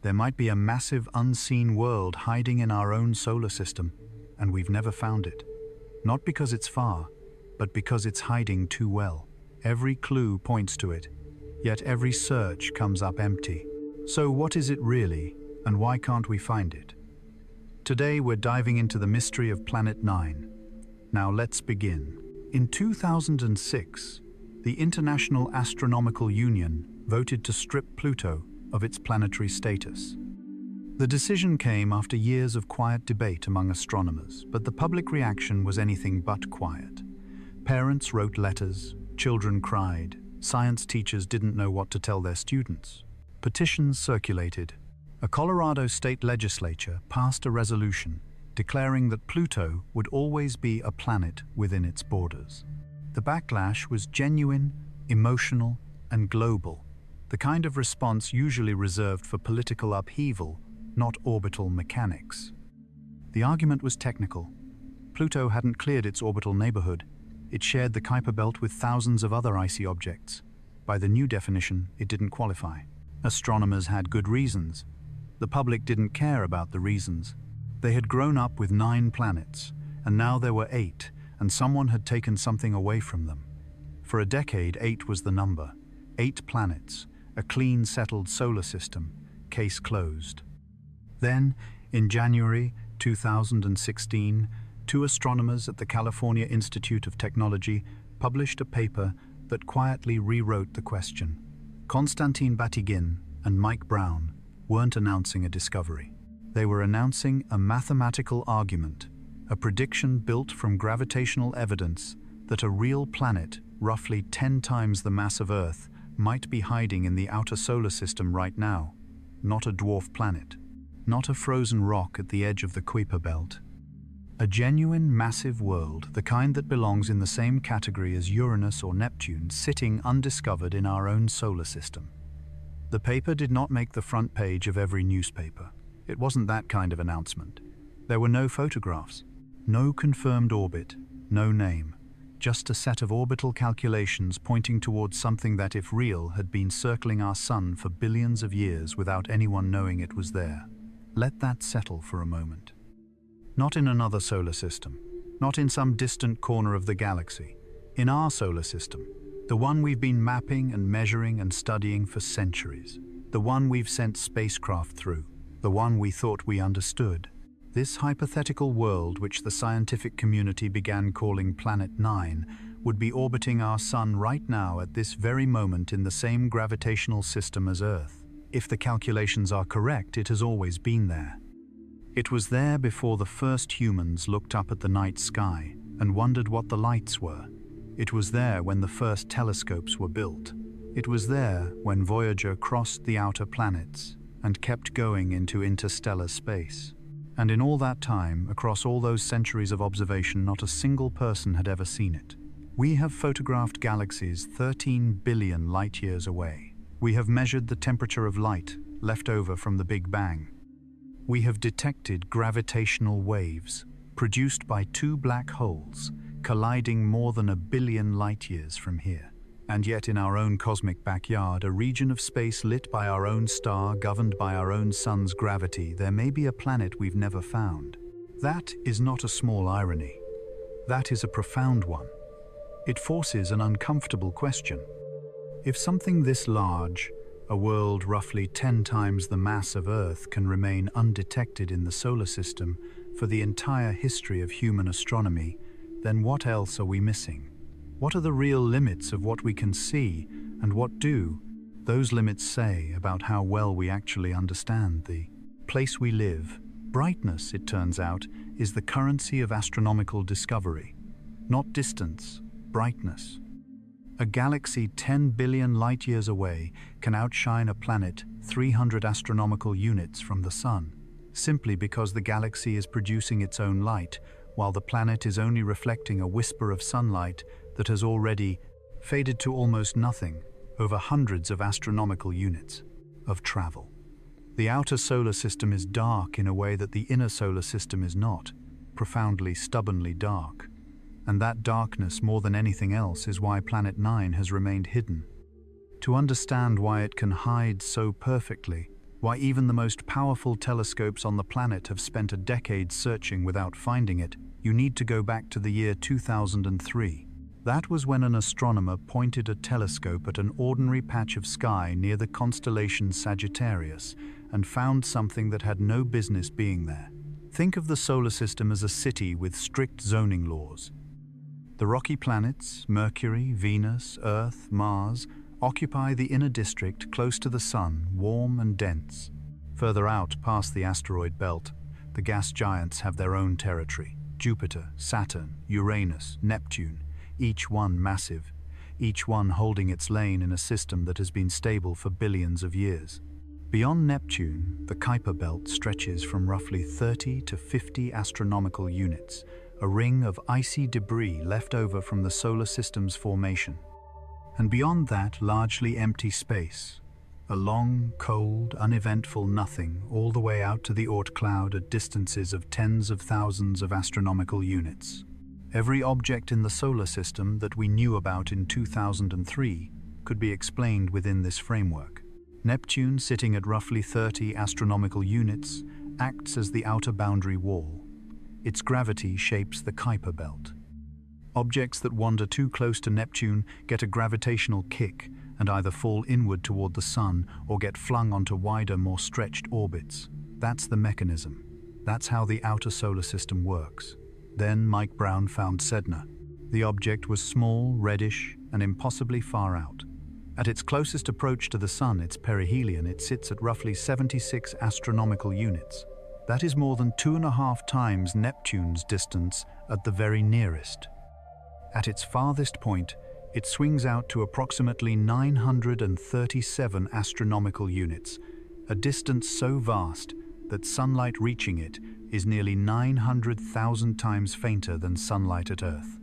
There might be a massive unseen world hiding in our own solar system, and we've never found it. Not because it's far, but because it's hiding too well. Every clue points to it, yet every search comes up empty. So what is it really, and why can't we find it? Today we're diving into the mystery of Planet 9. Now let's begin. In 2006, the International Astronomical Union voted to strip Pluto of its planetary status. The decision came after years of quiet debate among astronomers, but the public reaction was anything but quiet. Parents wrote letters, children cried, science teachers didn't know what to tell their students. Petitions circulated. A Colorado state legislature passed a resolution declaring that Pluto would always be a planet within its borders. The backlash was genuine, emotional, and global, the kind of response usually reserved for political upheaval, not orbital mechanics. The argument was technical. Pluto hadn't cleared its orbital neighborhood. It shared the Kuiper belt with thousands of other icy objects. By the new definition, it didn't qualify. Astronomers had good reasons. The public didn't care about the reasons. They had grown up with 9 planets, and now there were 8, and someone had taken something away from them. For a decade, 8 was the number. 8 planets, a clean, settled solar system, case closed. Then, in January 2016, 2 astronomers at the California Institute of Technology published a paper that quietly rewrote the question. Konstantin Batygin and Mike Brown weren't announcing a discovery. They were announcing a mathematical argument, a prediction built from gravitational evidence that a real planet, roughly 10 times the mass of Earth, might be hiding in the outer solar system right now. Not a dwarf planet, not a frozen rock at the edge of the Kuiper belt. A genuine massive world, the kind that belongs in the same category as Uranus or Neptune, sitting undiscovered in our own solar system. The paper did not make the front page of every newspaper. It wasn't that kind of announcement. There were no photographs, no confirmed orbit, no name, just a set of orbital calculations pointing towards something that, if real, had been circling our sun for billions of years without anyone knowing it was there. Let that settle for a moment. Not in another solar system, not in some distant corner of the galaxy. In our solar system, the one we've been mapping and measuring and studying for centuries, the one we've sent spacecraft through, the one we thought we understood. This hypothetical world, which the scientific community began calling Planet 9, would be orbiting our sun right now at this very moment in the same gravitational system as Earth. If the calculations are correct, it has always been there. It was there before the first humans looked up at the night sky and wondered what the lights were. It was there when the first telescopes were built. It was there when Voyager crossed the outer planets and kept going into interstellar space. And in all that time, across all those centuries of observation, not a single person had ever seen it. We have photographed galaxies 13 billion light-years away. We have measured the temperature of light left over from the Big Bang. We have detected gravitational waves produced by 2 black holes colliding more than 1 billion light-years from here. And yet in our own cosmic backyard, a region of space lit by our own star, governed by our own sun's gravity, there may be a planet we've never found. That is not a small irony. That is a profound one. It forces an uncomfortable question. If something this large, a world roughly 10 times the mass of Earth, can remain undetected in the solar system for the entire history of human astronomy, then what else are we missing? What are the real limits of what we can see, and what do those limits say about how well we actually understand the place we live? Brightness, it turns out, is the currency of astronomical discovery. Not distance, brightness. A galaxy 10 billion light-years away can outshine a planet 300 astronomical units from the Sun, simply because the galaxy is producing its own light, while the planet is only reflecting a whisper of sunlight that has already faded to almost nothing over hundreds of astronomical units of travel. The outer solar system is dark in a way that the inner solar system is not, profoundly, stubbornly dark. And that darkness, more than anything else, is why Planet 9 has remained hidden. To understand why it can hide so perfectly, Why even the most powerful telescopes on the planet have spent a decade searching without finding it, you need to go back to the year 2003. That was when an astronomer pointed a telescope at an ordinary patch of sky near the constellation Sagittarius and found something that had no business being there. Think of the solar system as a city with strict zoning laws. The rocky planets, Mercury, Venus, Earth, Mars, occupy the inner district close to the Sun, warm and dense. Further out, past the asteroid belt, the gas giants have their own territory. Jupiter, Saturn, Uranus, Neptune, each one massive, each one holding its lane in a system that has been stable for billions of years. Beyond Neptune, the Kuiper belt stretches from roughly 30 to 50 astronomical units, a ring of icy debris left over from the solar system's formation. And beyond that, largely empty space, a long, cold, uneventful nothing all the way out to the Oort cloud at distances of tens of thousands of astronomical units. Every object in the solar system that we knew about in 2003 could be explained within this framework. Neptune, sitting at roughly 30 astronomical units, acts as the outer boundary wall. Its gravity shapes the Kuiper belt. Objects that wander too close to Neptune get a gravitational kick and either fall inward toward the Sun or get flung onto wider, more stretched orbits. That's the mechanism. That's how the outer solar system works. Then Mike Brown found Sedna. The object was small, reddish, and impossibly far out. At its closest approach to the Sun, its perihelion, it sits at roughly 76 astronomical units. That is more than 2.5 times Neptune's distance at the very nearest. At its farthest point, it swings out to approximately 937 astronomical units, a distance so vast that sunlight reaching it is nearly 900,000 times fainter than sunlight at Earth.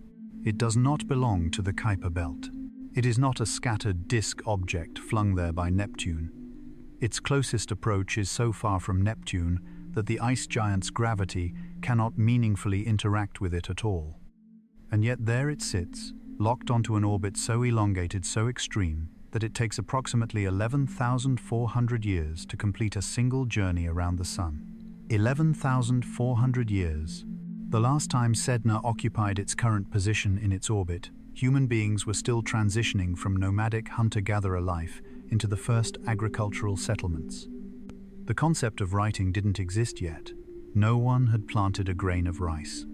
It does not belong to the Kuiper belt. It is not a scattered disk object flung there by Neptune. Its closest approach is so far from Neptune that the ice giant's gravity cannot meaningfully interact with it at all. And yet there it sits, locked onto an orbit so elongated, so extreme, that it takes approximately 11,400 years to complete a single journey around the Sun. 11,400 years. The last time Sedna occupied its current position in its orbit, human beings were still transitioning from nomadic hunter-gatherer life into the first agricultural settlements. The concept of writing didn't exist yet. No one had planted a grain of rice.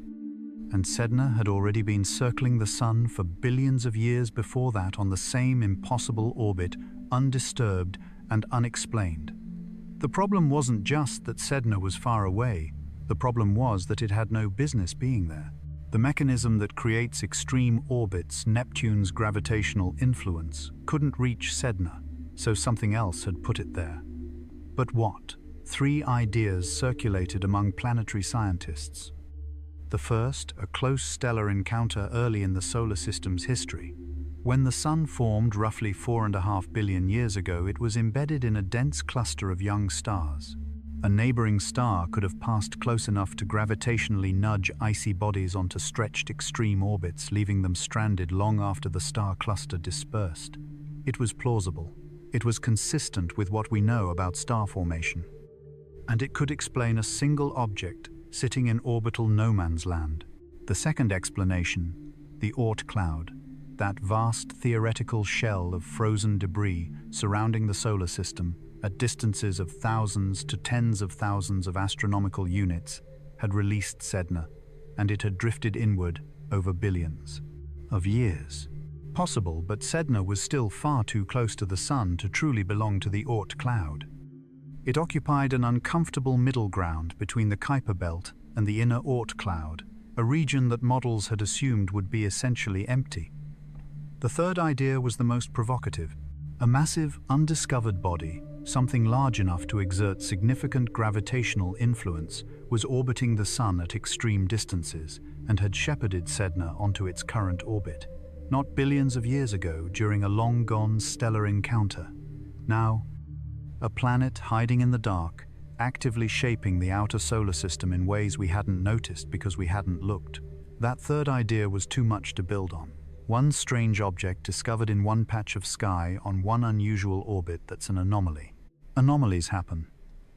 And Sedna had already been circling the Sun for billions of years before that on the same impossible orbit, undisturbed and unexplained. The problem wasn't just that Sedna was far away. The problem was that it had no business being there. The mechanism that creates extreme orbits, Neptune's gravitational influence, couldn't reach Sedna, so something else had put it there. But what? 3 ideas circulated among planetary scientists. The first, a close stellar encounter early in the solar system's history. When the Sun formed roughly 4.5 billion years ago, it was embedded in a dense cluster of young stars. A neighboring star could have passed close enough to gravitationally nudge icy bodies onto stretched extreme orbits, leaving them stranded long after the star cluster dispersed. It was plausible. It was consistent with what we know about star formation. And it could explain a single object sitting in orbital no man's land. The second explanation, the Oort cloud, that vast theoretical shell of frozen debris surrounding the solar system at distances of thousands to tens of thousands of astronomical units, had released Sedna, and it had drifted inward over billions of years. Possible, but Sedna was still far too close to the Sun to truly belong to the Oort cloud. It occupied an uncomfortable middle ground between the Kuiper belt and the inner Oort cloud, a region that models had assumed would be essentially empty. The third idea was the most provocative. A massive, undiscovered body, something large enough to exert significant gravitational influence, was orbiting the Sun at extreme distances and had shepherded Sedna onto its current orbit. Not billions of years ago, during a long-gone stellar encounter. Now, a planet hiding in the dark, actively shaping the outer solar system in ways we hadn't noticed because we hadn't looked. That third idea was too much to build on. One strange object discovered in one patch of sky on one unusual orbit that's an anomaly. Anomalies happen.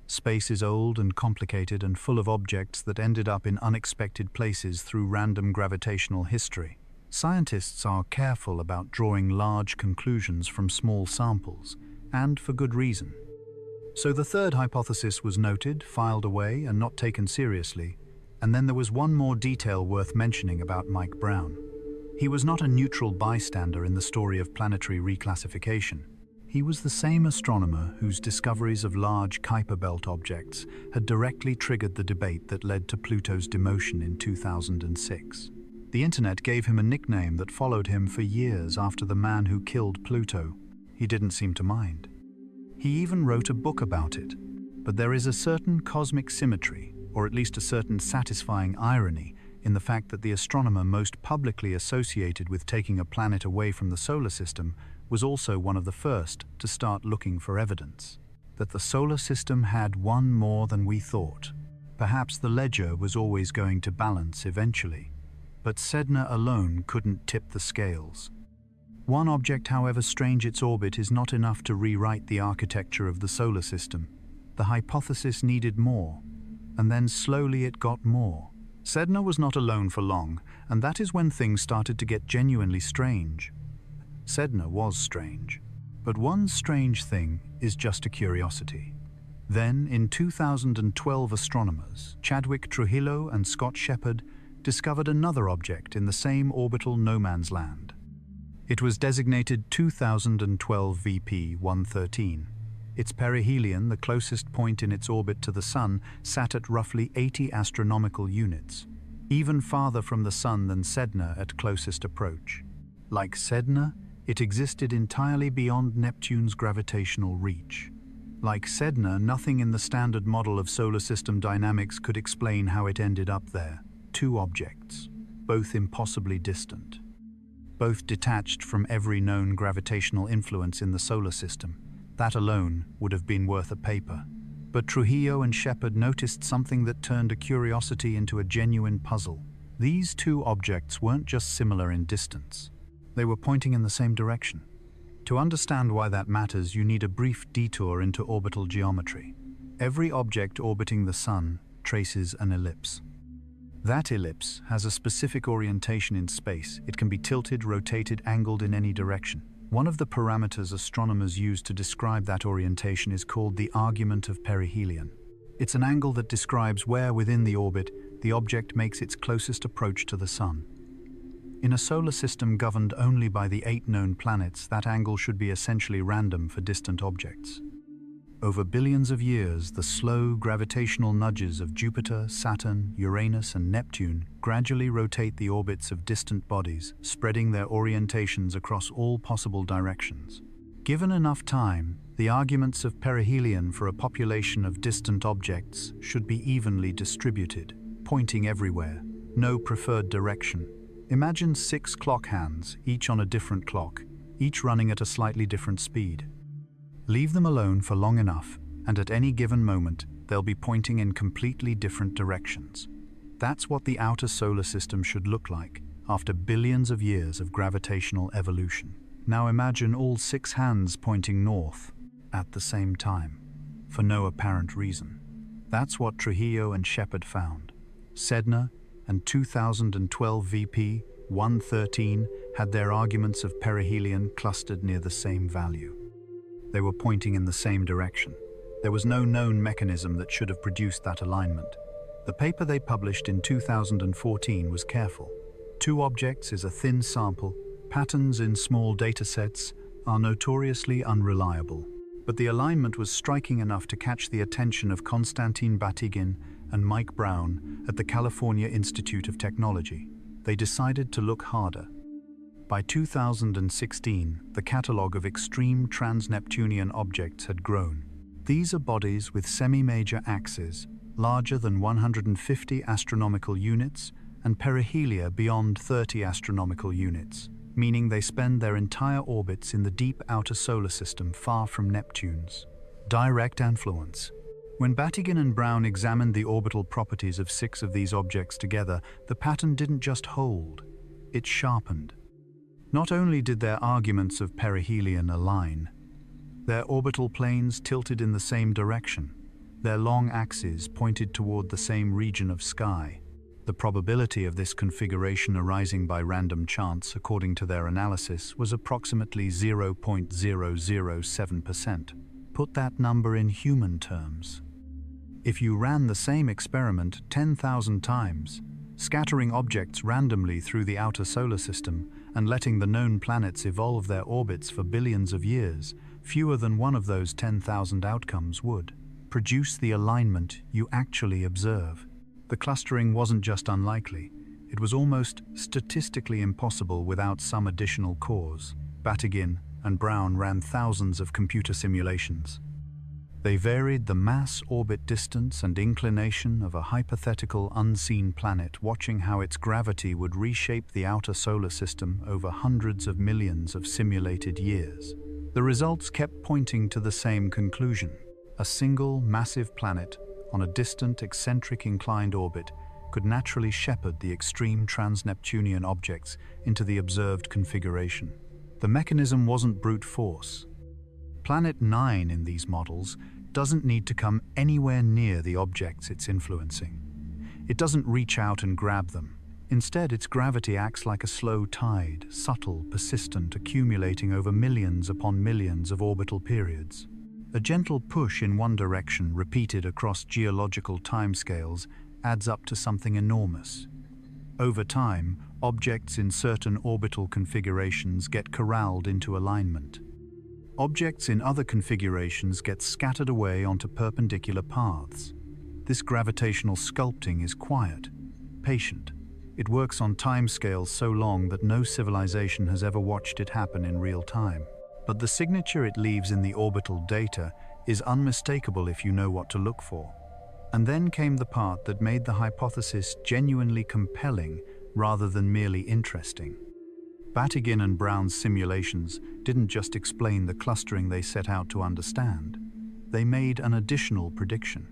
Space is old and complicated and full of objects that ended up in unexpected places through random gravitational history. Scientists are careful about drawing large conclusions from small samples, and for good reason. So the third hypothesis was noted, filed away, and not taken seriously. And then there was one more detail worth mentioning about Mike Brown. He was not a neutral bystander in the story of planetary reclassification. He was the same astronomer whose discoveries of large Kuiper belt objects had directly triggered the debate that led to Pluto's demotion in 2006. The internet gave him a nickname that followed him for years after the man who killed Pluto. He didn't seem to mind. He even wrote a book about it. But there is a certain cosmic symmetry, or at least a certain satisfying irony, in the fact that the astronomer most publicly associated with taking a planet away from the solar system was also one of the first to start looking for evidence that the solar system had one more than we thought. Perhaps the ledger was always going to balance eventually, but Sedna alone couldn't tip the scales. One object, however strange its orbit, is not enough to rewrite the architecture of the solar system. The hypothesis needed more, and then slowly it got more. Sedna was not alone for long, and that is when things started to get genuinely strange. Sedna was strange, but one strange thing is just a curiosity. Then, in 2012, astronomers Chadwick Trujillo and Scott Shepard discovered another object in the same orbital no man's land. It was designated 2012 VP 113. Its perihelion, the closest point in its orbit to the Sun, sat at roughly 80 astronomical units, even farther from the Sun than Sedna at closest approach. Like Sedna, it existed entirely beyond Neptune's gravitational reach. Like Sedna, nothing in the standard model of solar system dynamics could explain how it ended up there. Two objects, both impossibly distant, both detached from every known gravitational influence in the solar system. That alone would have been worth a paper. But Trujillo and Shepard noticed something that turned a curiosity into a genuine puzzle. These two objects weren't just similar in distance. They were pointing in the same direction. To understand why that matters, you need a brief detour into orbital geometry. Every object orbiting the Sun traces an ellipse. That ellipse has a specific orientation in space. It can be tilted, rotated, angled in any direction. One of the parameters astronomers use to describe that orientation is called the argument of perihelion. It's an angle that describes where within the orbit the object makes its closest approach to the Sun. In a solar system governed only by the 8 known planets, that angle should be essentially random for distant objects. Over billions of years, the slow gravitational nudges of Jupiter, Saturn, Uranus, and Neptune gradually rotate the orbits of distant bodies, spreading their orientations across all possible directions. Given enough time, the arguments of perihelion for a population of distant objects should be evenly distributed, pointing everywhere, no preferred direction. Imagine 6 clock hands, each on a different clock, each running at a slightly different speed. Leave them alone for long enough, and at any given moment, they'll be pointing in completely different directions. That's what the outer solar system should look like after billions of years of gravitational evolution. Now imagine all 6 hands pointing north at the same time, for no apparent reason. That's what Trujillo and Shepard found. Sedna and 2012 VP 113 had their arguments of perihelion clustered near the same value. They were pointing in the same direction. There was no known mechanism that should have produced that alignment. The paper they published in 2014 was careful. 2 objects is a thin sample. Patterns in small datasets are notoriously unreliable. But the alignment was striking enough to catch the attention of Konstantin Batygin and Mike Brown at the California Institute of Technology. They decided to look harder. By 2016, the catalogue of extreme trans-Neptunian objects had grown. These are bodies with semi-major axes, larger than 150 astronomical units, and perihelia beyond 30 astronomical units, meaning they spend their entire orbits in the deep outer solar system far from Neptune's direct influence. When Batygin and Brown examined the orbital properties of 6 of these objects together, the pattern didn't just hold, it sharpened. Not only did their arguments of perihelion align, their orbital planes tilted in the same direction. Their long axes pointed toward the same region of sky. The probability of this configuration arising by random chance, according to their analysis, was approximately 0.007%. Put that number in human terms. If you ran the same experiment 10,000 times, scattering objects randomly through the outer solar system and letting the known planets evolve their orbits for billions of years, fewer than one of those 10,000 outcomes would produce the alignment you actually observe. The clustering wasn't just unlikely, it was almost statistically impossible without some additional cause. Batygin and Brown ran thousands of computer simulations. They varied the mass, orbit distance, and inclination of a hypothetical unseen planet, watching how its gravity would reshape the outer solar system over hundreds of millions of simulated years. The results kept pointing to the same conclusion. A single massive planet on a distant, eccentric inclined orbit could naturally shepherd the extreme trans-Neptunian objects into the observed configuration. The mechanism wasn't brute force. Planet 9 in these models doesn't need to come anywhere near the objects it's influencing. It doesn't reach out and grab them. Instead, its gravity acts like a slow tide, subtle, persistent, accumulating over millions upon millions of orbital periods. A gentle push in one direction, repeated across geological timescales, adds up to something enormous. Over time, objects in certain orbital configurations get corralled into alignment. Objects in other configurations get scattered away onto perpendicular paths. This gravitational sculpting is quiet, patient. It works on timescales so long that no civilization has ever watched it happen in real time. But the signature it leaves in the orbital data is unmistakable if you know what to look for. And then came the part that made the hypothesis genuinely compelling rather than merely interesting. Batygin and Brown's simulations didn't just explain the clustering they set out to understand. They made an additional prediction.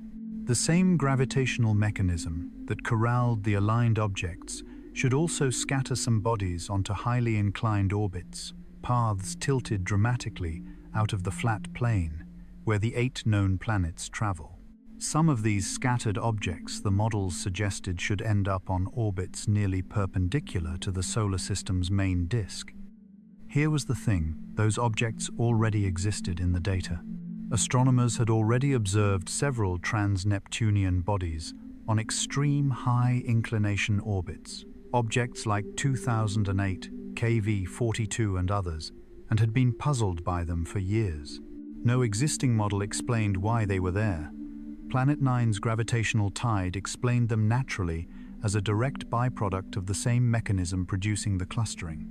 The same gravitational mechanism that corralled the aligned objects should also scatter some bodies onto highly inclined orbits, paths tilted dramatically out of the flat plane where the 8 known planets travel. Some of these scattered objects the models suggested should end up on orbits nearly perpendicular to the solar system's main disk. Here was the thing, those objects already existed in the data. Astronomers had already observed several trans-Neptunian bodies on extreme high inclination orbits, objects like 2008, KV-42 and others, and had been puzzled by them for years. No existing model explained why they were there. Planet 9's gravitational tide explained them naturally as a direct byproduct of the same mechanism producing the clustering.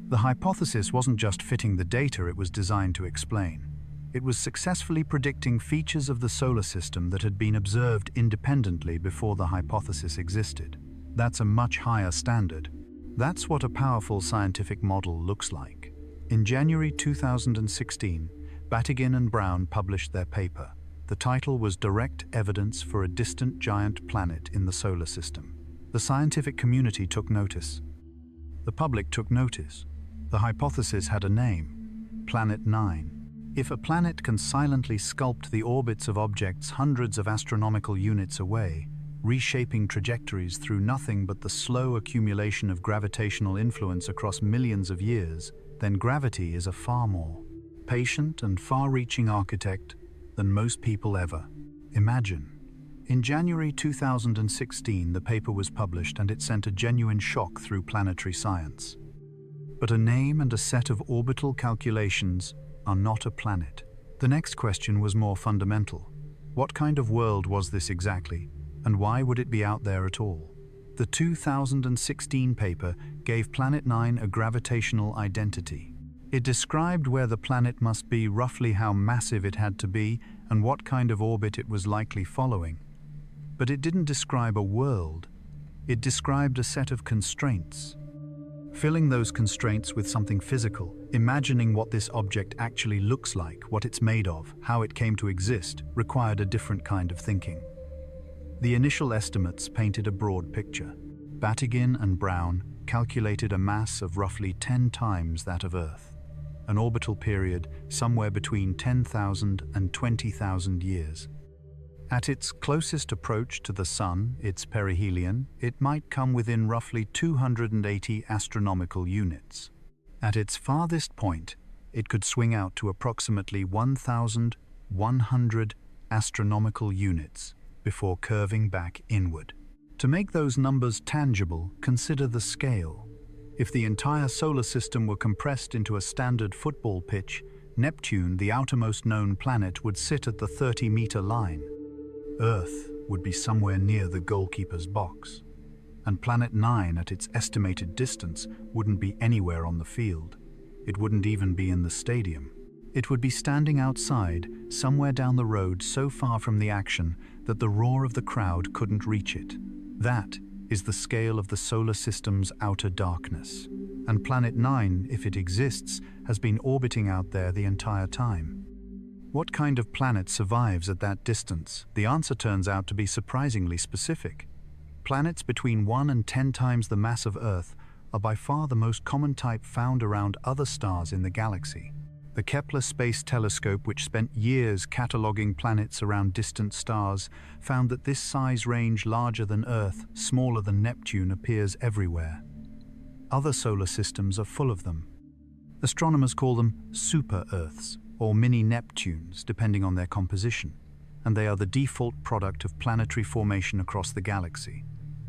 The hypothesis wasn't just fitting the data it was designed to explain. It was successfully predicting features of the solar system that had been observed independently before the hypothesis existed. That's a much higher standard. That's what a powerful scientific model looks like. In January 2016, Batygin and Brown published their paper. The title was Direct Evidence for a Distant Giant Planet in the Solar System. The scientific community took notice. The public took notice. The hypothesis had a name, Planet 9. If a planet can silently sculpt the orbits of objects hundreds of astronomical units away, reshaping trajectories through nothing but the slow accumulation of gravitational influence across millions of years, then gravity is a far more patient and far-reaching architect than most people ever imagine. In January 2016, the paper was published and it sent a genuine shock through planetary science. But a name and a set of orbital calculations are not a planet. The next question was more fundamental. What kind of world was this exactly, and why would it be out there at all? The 2016 paper gave Planet 9 a gravitational identity. It described where the planet must be, roughly how massive it had to be, and what kind of orbit it was likely following. But it didn't describe a world. It described a set of constraints. Filling those constraints with something physical, imagining what this object actually looks like, what it's made of, how it came to exist, required a different kind of thinking. The initial estimates painted a broad picture. Batygin and Brown calculated a mass of roughly 10 times that of Earth, an orbital period somewhere between 10,000 and 20,000 years. At its closest approach to the Sun, its perihelion, it might come within roughly 280 astronomical units. At its farthest point, it could swing out to approximately 1,100 astronomical units before curving back inward. To make those numbers tangible, consider the scale. If the entire solar system were compressed into a standard football pitch, Neptune, the outermost known planet, would sit at the 30-meter line. Earth would be somewhere near the goalkeeper's box. And Planet 9, at its estimated distance, wouldn't be anywhere on the field. It wouldn't even be in the stadium. It would be standing outside, somewhere down the road, so far from the action that the roar of the crowd couldn't reach it. That is the scale of the solar system's outer darkness. And Planet 9, if it exists, has been orbiting out there the entire time. What kind of planet survives at that distance? The answer turns out to be surprisingly specific. Planets between 1 and 10 times the mass of Earth are by far the most common type found around other stars in the galaxy. The Kepler Space Telescope, which spent years cataloging planets around distant stars, found that this size range larger than Earth, smaller than Neptune, appears everywhere. Other solar systems are full of them. Astronomers call them super-Earths, or mini-Neptunes, depending on their composition, and they are the default product of planetary formation across the galaxy.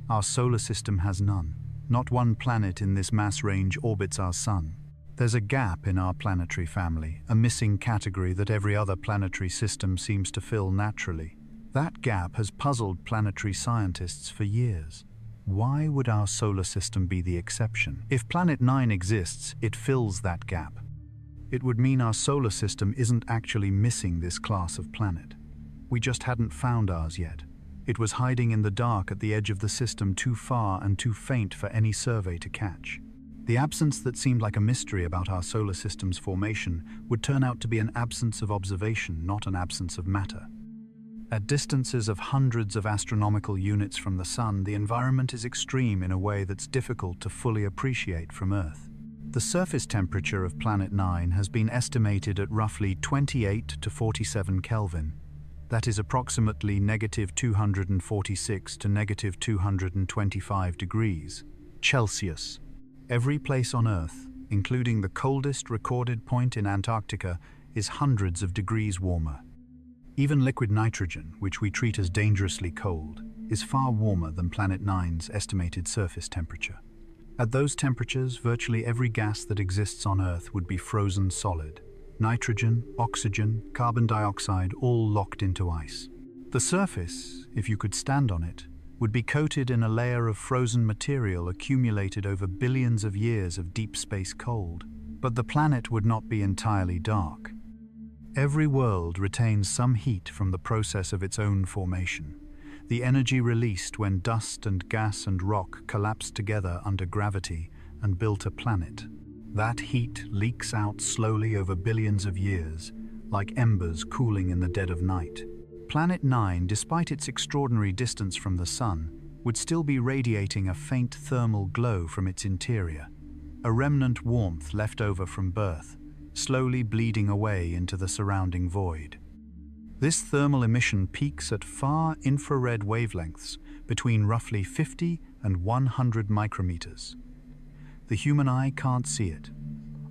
Our solar system has none. Not one planet in this mass range orbits our Sun. There's a gap in our planetary family, a missing category that every other planetary system seems to fill naturally. That gap has puzzled planetary scientists for years. Why would our solar system be the exception? If Planet 9 exists, it fills that gap. It would mean our solar system isn't actually missing this class of planet. We just hadn't found ours yet. It was hiding in the dark at the edge of the system, too far and too faint for any survey to catch. The absence that seemed like a mystery about our solar system's formation would turn out to be an absence of observation, not an absence of matter. At distances of hundreds of astronomical units from the Sun, the environment is extreme in a way that's difficult to fully appreciate from Earth. The surface temperature of Planet 9 has been estimated at roughly 28 to 47 Kelvin. That is approximately -246 to -225 degrees Celsius. Every place on Earth, including the coldest recorded point in Antarctica, is hundreds of degrees warmer. Even liquid nitrogen, which we treat as dangerously cold, is far warmer than Planet 9's estimated surface temperature. At those temperatures, virtually every gas that exists on Earth would be frozen solid. Nitrogen, oxygen, carbon dioxide, all locked into ice. The surface, if you could stand on it, would be coated in a layer of frozen material accumulated over billions of years of deep space cold. But the planet would not be entirely dark. Every world retains some heat from the process of its own formation. The energy released when dust and gas and rock collapsed together under gravity and built a planet. That heat leaks out slowly over billions of years, like embers cooling in the dead of night. Planet 9, despite its extraordinary distance from the Sun, would still be radiating a faint thermal glow from its interior, a remnant warmth left over from birth, slowly bleeding away into the surrounding void. This thermal emission peaks at far infrared wavelengths between roughly 50 and 100 micrometers. The human eye can't see it.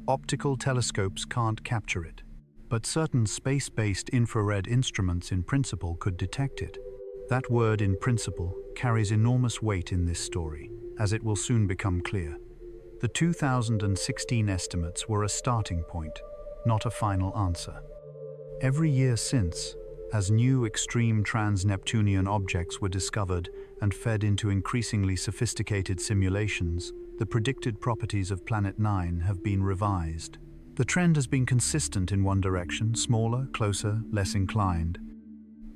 Optical telescopes can't capture it. But certain space-based infrared instruments in principle could detect it. That word "in principle" carries enormous weight in this story, as it will soon become clear. The 2016 estimates were a starting point, not a final answer. Every year since, as new extreme trans-Neptunian objects were discovered and fed into increasingly sophisticated simulations, the predicted properties of Planet 9 have been revised. The trend has been consistent in one direction: smaller, closer, less inclined.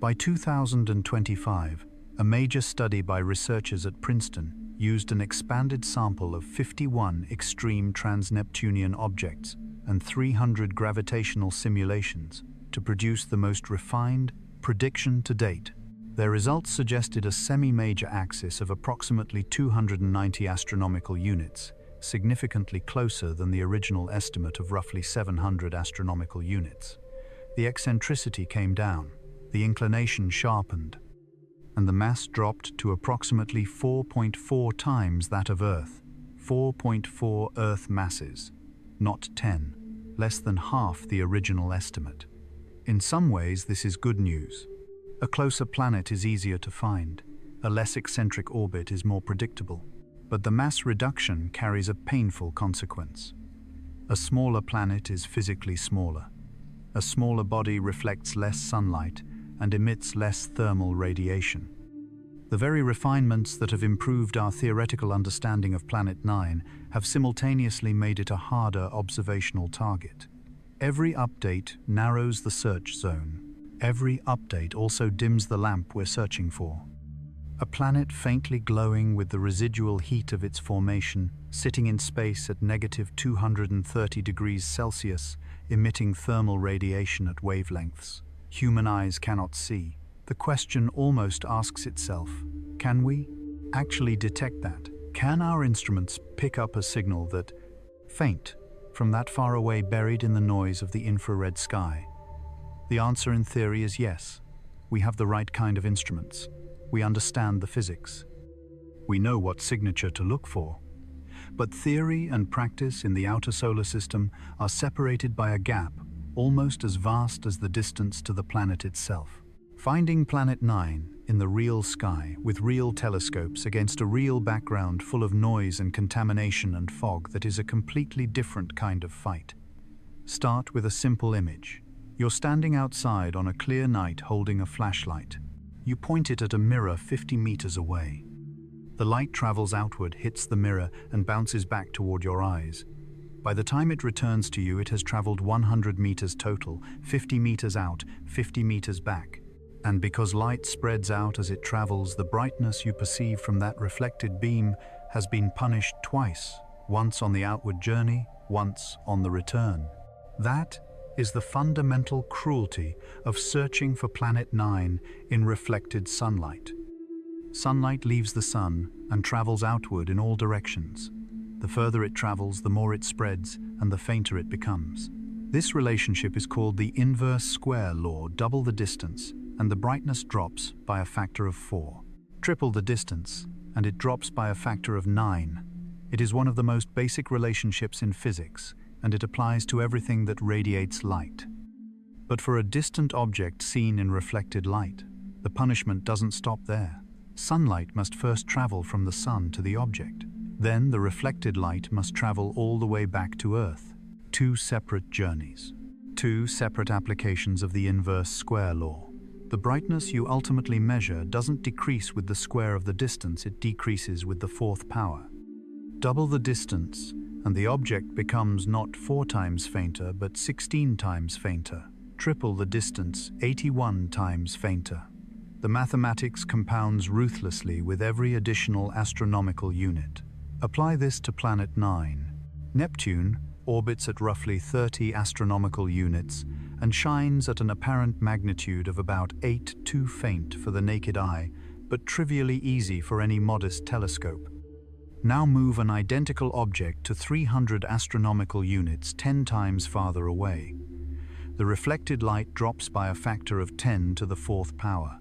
By 2025, a major study by researchers at Princeton used an expanded sample of 51 extreme trans-Neptunian objects and 300 gravitational simulations to produce the most refined prediction to date. Their results suggested a semi-major axis of approximately 290 astronomical units, significantly closer than the original estimate of roughly 700 astronomical units. The eccentricity came down. the inclination sharpened, and the mass dropped to approximately 4.4 times that of Earth. 4.4 Earth masses, not 10, less than half the original estimate. In some ways, this is good news. A closer planet is easier to find. A less eccentric orbit is more predictable. But the mass reduction carries a painful consequence. A smaller planet is physically smaller. A smaller body reflects less sunlight and emits less thermal radiation. The very refinements that have improved our theoretical understanding of Planet 9 have simultaneously made it a harder observational target. Every update narrows the search zone. Every update also dims the lamp we're searching for. A planet faintly glowing with the residual heat of its formation, sitting in space at -230 degrees Celsius, emitting thermal radiation at wavelengths human eyes cannot see. The question almost asks itself, can we actually detect that? Can our instruments pick up a signal that, faint, from that far away buried in the noise of the infrared sky? The answer in theory is yes. We have the right kind of instruments. We understand the physics. We know what signature to look for. But theory and practice in the outer solar system are separated by a gap almost as vast as the distance to the planet itself. Finding Planet 9 in the real sky with real telescopes against a real background full of noise and contamination and fog that is a completely different kind of fight. Start with a simple image. You're standing outside on a clear night holding a flashlight. You point it at a mirror 50 meters away. The light travels outward, hits the mirror, and bounces back toward your eyes. By the time it returns to you, it has traveled 100 meters total, 50 meters out, 50 meters back. And because light spreads out as it travels, the brightness you perceive from that reflected beam has been punished twice, once on the outward journey, once on the return. That is the fundamental cruelty of searching for Planet 9 in reflected sunlight. Sunlight leaves the sun and travels outward in all directions. The further it travels, the more it spreads and the fainter it becomes. This relationship is called the inverse square law. Double the distance and the brightness drops by a factor of 4. Triple the distance and it drops by a factor of 9. It is one of the most basic relationships in physics, and it applies to everything that radiates light. But for a distant object seen in reflected light, the punishment doesn't stop there. Sunlight must first travel from the sun to the object. Then the reflected light must travel all the way back to Earth. 2 separate journeys. 2 separate applications of the inverse square law. The brightness you ultimately measure doesn't decrease with the square of the distance, it decreases with the 4th power. Double the distance, and the object becomes not 4 times fainter, but 16 times fainter. Triple the distance, 81 times fainter. The mathematics compounds ruthlessly with every additional astronomical unit. Apply this to Planet 9. Neptune orbits at roughly 30 astronomical units and shines at an apparent magnitude of about 8, too faint for the naked eye, but trivially easy for any modest telescope. Now move an identical object to 300 astronomical units, 10 times farther away. The reflected light drops by a factor of 10 to the 4th power.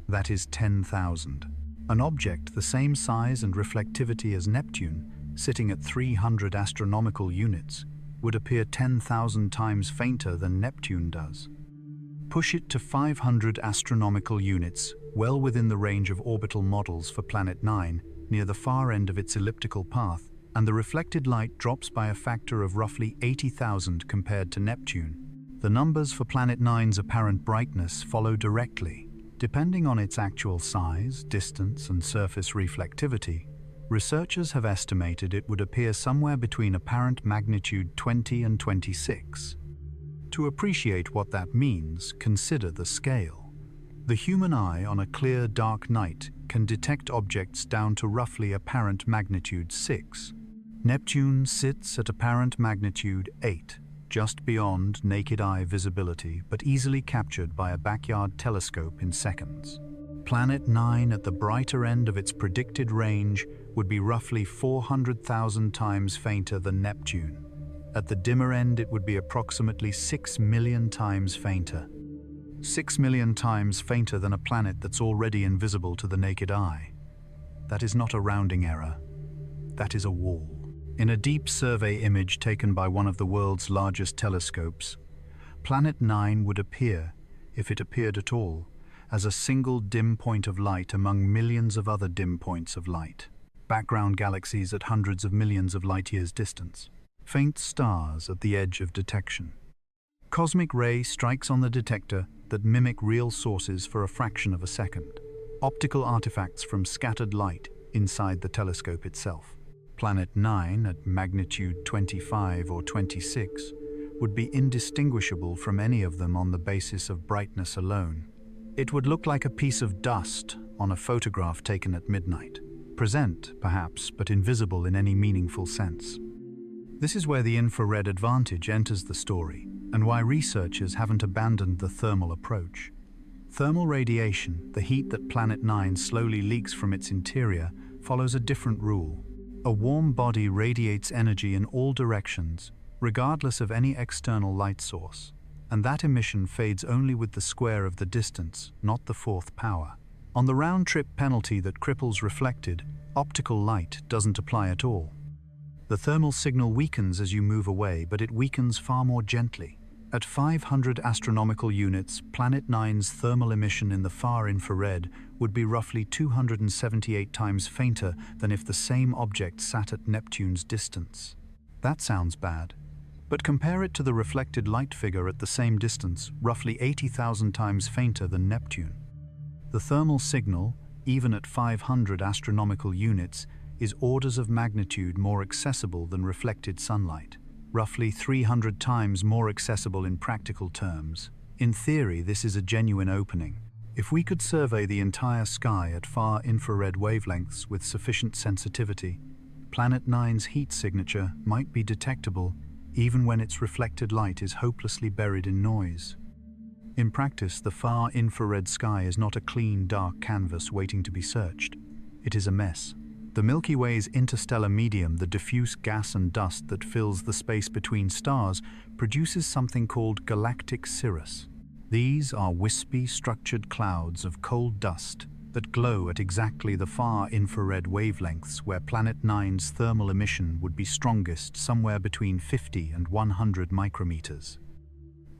That is 10,000. An object the same size and reflectivity as Neptune, sitting at 300 astronomical units, would appear 10,000 times fainter than Neptune does. Push it to 500 astronomical units, well within the range of orbital models for Planet 9, near the far end of its elliptical path, and the reflected light drops by a factor of roughly 80,000 compared to Neptune. The numbers for Planet 9's apparent brightness follow directly. Depending on its actual size, distance, and surface reflectivity, researchers have estimated it would appear somewhere between apparent magnitude 20 and 26. To appreciate what that means, consider the scale. The human eye on a clear, dark night can detect objects down to roughly apparent magnitude 6. Neptune sits at apparent magnitude 8, just beyond naked eye visibility, but easily captured by a backyard telescope in seconds. Planet 9 at the brighter end of its predicted range would be roughly 400,000 times fainter than Neptune. At the dimmer end, it would be approximately 6 million times fainter. 6 million times fainter than a planet that's already invisible to the naked eye. That is not a rounding error. That is a wall. In a deep survey image taken by one of the world's largest telescopes, Planet 9 would appear, if it appeared at all, as a single dim point of light among millions of other dim points of light. Background galaxies at hundreds of millions of light-years distance. Faint stars at the edge of detection. Cosmic ray strikes on the detector that mimic real sources for a fraction of a second. Optical artifacts from scattered light inside the telescope itself. Planet 9 at magnitude 25 or 26 would be indistinguishable from any of them on the basis of brightness alone. It would look like a piece of dust on a photograph taken at midnight. Present, perhaps, but invisible in any meaningful sense. This is where the infrared advantage enters the story, and why researchers haven't abandoned the thermal approach. Thermal radiation, the heat that Planet 9 slowly leaks from its interior, follows a different rule. A warm body radiates energy in all directions, regardless of any external light source, and that emission fades only with the square of the distance, not the fourth power. On the round-trip penalty that cripples reflected, optical light doesn't apply at all. The thermal signal weakens as you move away, but it weakens far more gently. At 500 astronomical units, Planet 9's thermal emission in the far infrared would be roughly 278 times fainter than if the same object sat at Neptune's distance. That sounds bad, but compare it to the reflected light figure at the same distance, roughly 80,000 times fainter than Neptune. The thermal signal, even at 500 astronomical units, is orders of magnitude more accessible than reflected sunlight, roughly 300 times more accessible in practical terms. In theory, this is a genuine opening. If we could survey the entire sky at far infrared wavelengths with sufficient sensitivity, Planet 9's heat signature might be detectable even when its reflected light is hopelessly buried in noise. In practice, the far infrared sky is not a clean, dark canvas waiting to be searched. It is a mess. The Milky Way's interstellar medium, the diffuse gas and dust that fills the space between stars, produces something called galactic cirrus. These are wispy, structured clouds of cold dust that glow at exactly the far infrared wavelengths where Planet 9's thermal emission would be strongest, somewhere between 50 and 100 micrometers.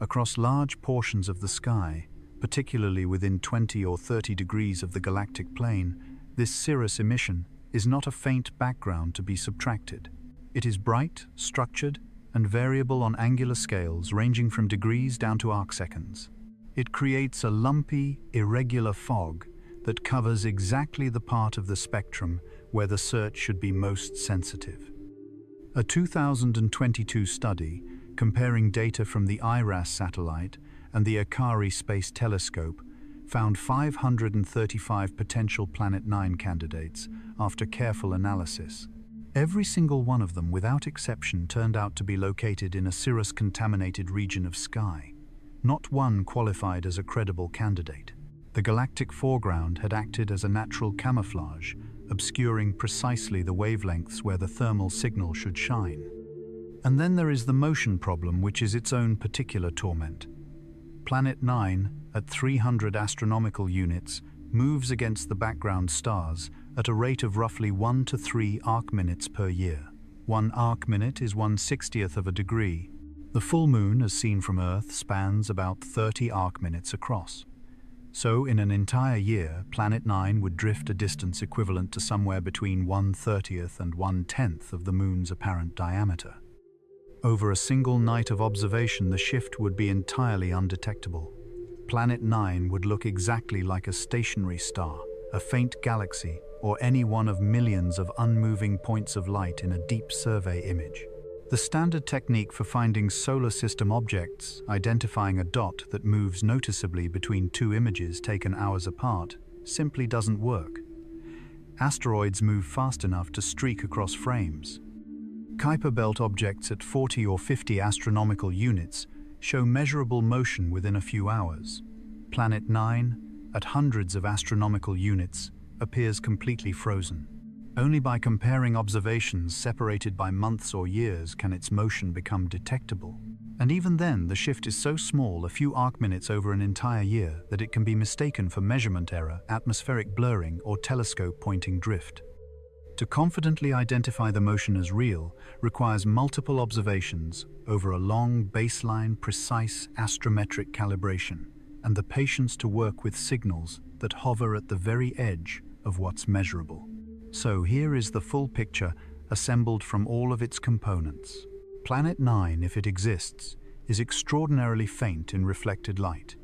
Across large portions of the sky, particularly within 20 or 30 degrees of the galactic plane, this cirrus emission is not a faint background to be subtracted. It is bright, structured, and variable on angular scales ranging from degrees down to arcseconds. It creates a lumpy, irregular fog that covers exactly the part of the spectrum where the search should be most sensitive. A 2022 study comparing data from the IRAS satellite and the Akari Space Telescope found 535 potential Planet 9 candidates after careful analysis. Every single one of them, without exception, turned out to be located in a cirrus-contaminated region of sky. Not one qualified as a credible candidate. The galactic foreground had acted as a natural camouflage, obscuring precisely the wavelengths where the thermal signal should shine. And then there is the motion problem, which is its own particular torment. Planet 9, at 300 astronomical units, moves against the background stars at a rate of roughly 1 to 3 arc-minutes per year. 1 arc-minute is 1/60th of a degree. The full moon, as seen from Earth, spans about 30 arc-minutes across. So, in an entire year, Planet 9 would drift a distance equivalent to somewhere between 1/30th and 1/10th of the moon's apparent diameter. Over a single night of observation, the shift would be entirely undetectable. Planet 9 would look exactly like a stationary star, a faint galaxy, or any one of millions of unmoving points of light in a deep survey image. The standard technique for finding solar system objects, identifying a dot that moves noticeably between two images taken hours apart, simply doesn't work. Asteroids move fast enough to streak across frames. Kuiper belt objects at 40 or 50 astronomical units show measurable motion within a few hours. Planet 9, at hundreds of astronomical units, appears completely frozen. Only by comparing observations separated by months or years can its motion become detectable. And even then, the shift is so small, a few arc-minutes over an entire year, that it can be mistaken for measurement error, atmospheric blurring, or telescope pointing drift. To confidently identify the motion as real requires multiple observations over a long, baseline, precise astrometric calibration, and the patience to work with signals that hover at the very edge of what's measurable. So here is the full picture assembled from all of its components. Planet 9, if it exists, is extraordinarily faint in reflected light.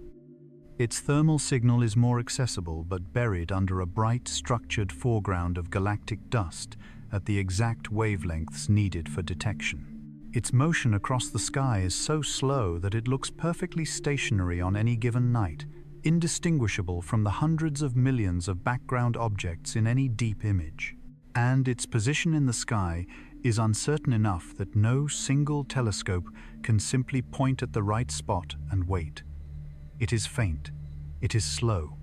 Its thermal signal is more accessible but buried under a bright, structured foreground of galactic dust at the exact wavelengths needed for detection. Its motion across the sky is so slow that it looks perfectly stationary on any given night, indistinguishable from the hundreds of millions of background objects in any deep image. And its position in the sky is uncertain enough that no single telescope can simply point at the right spot and wait. It is faint, it is slow,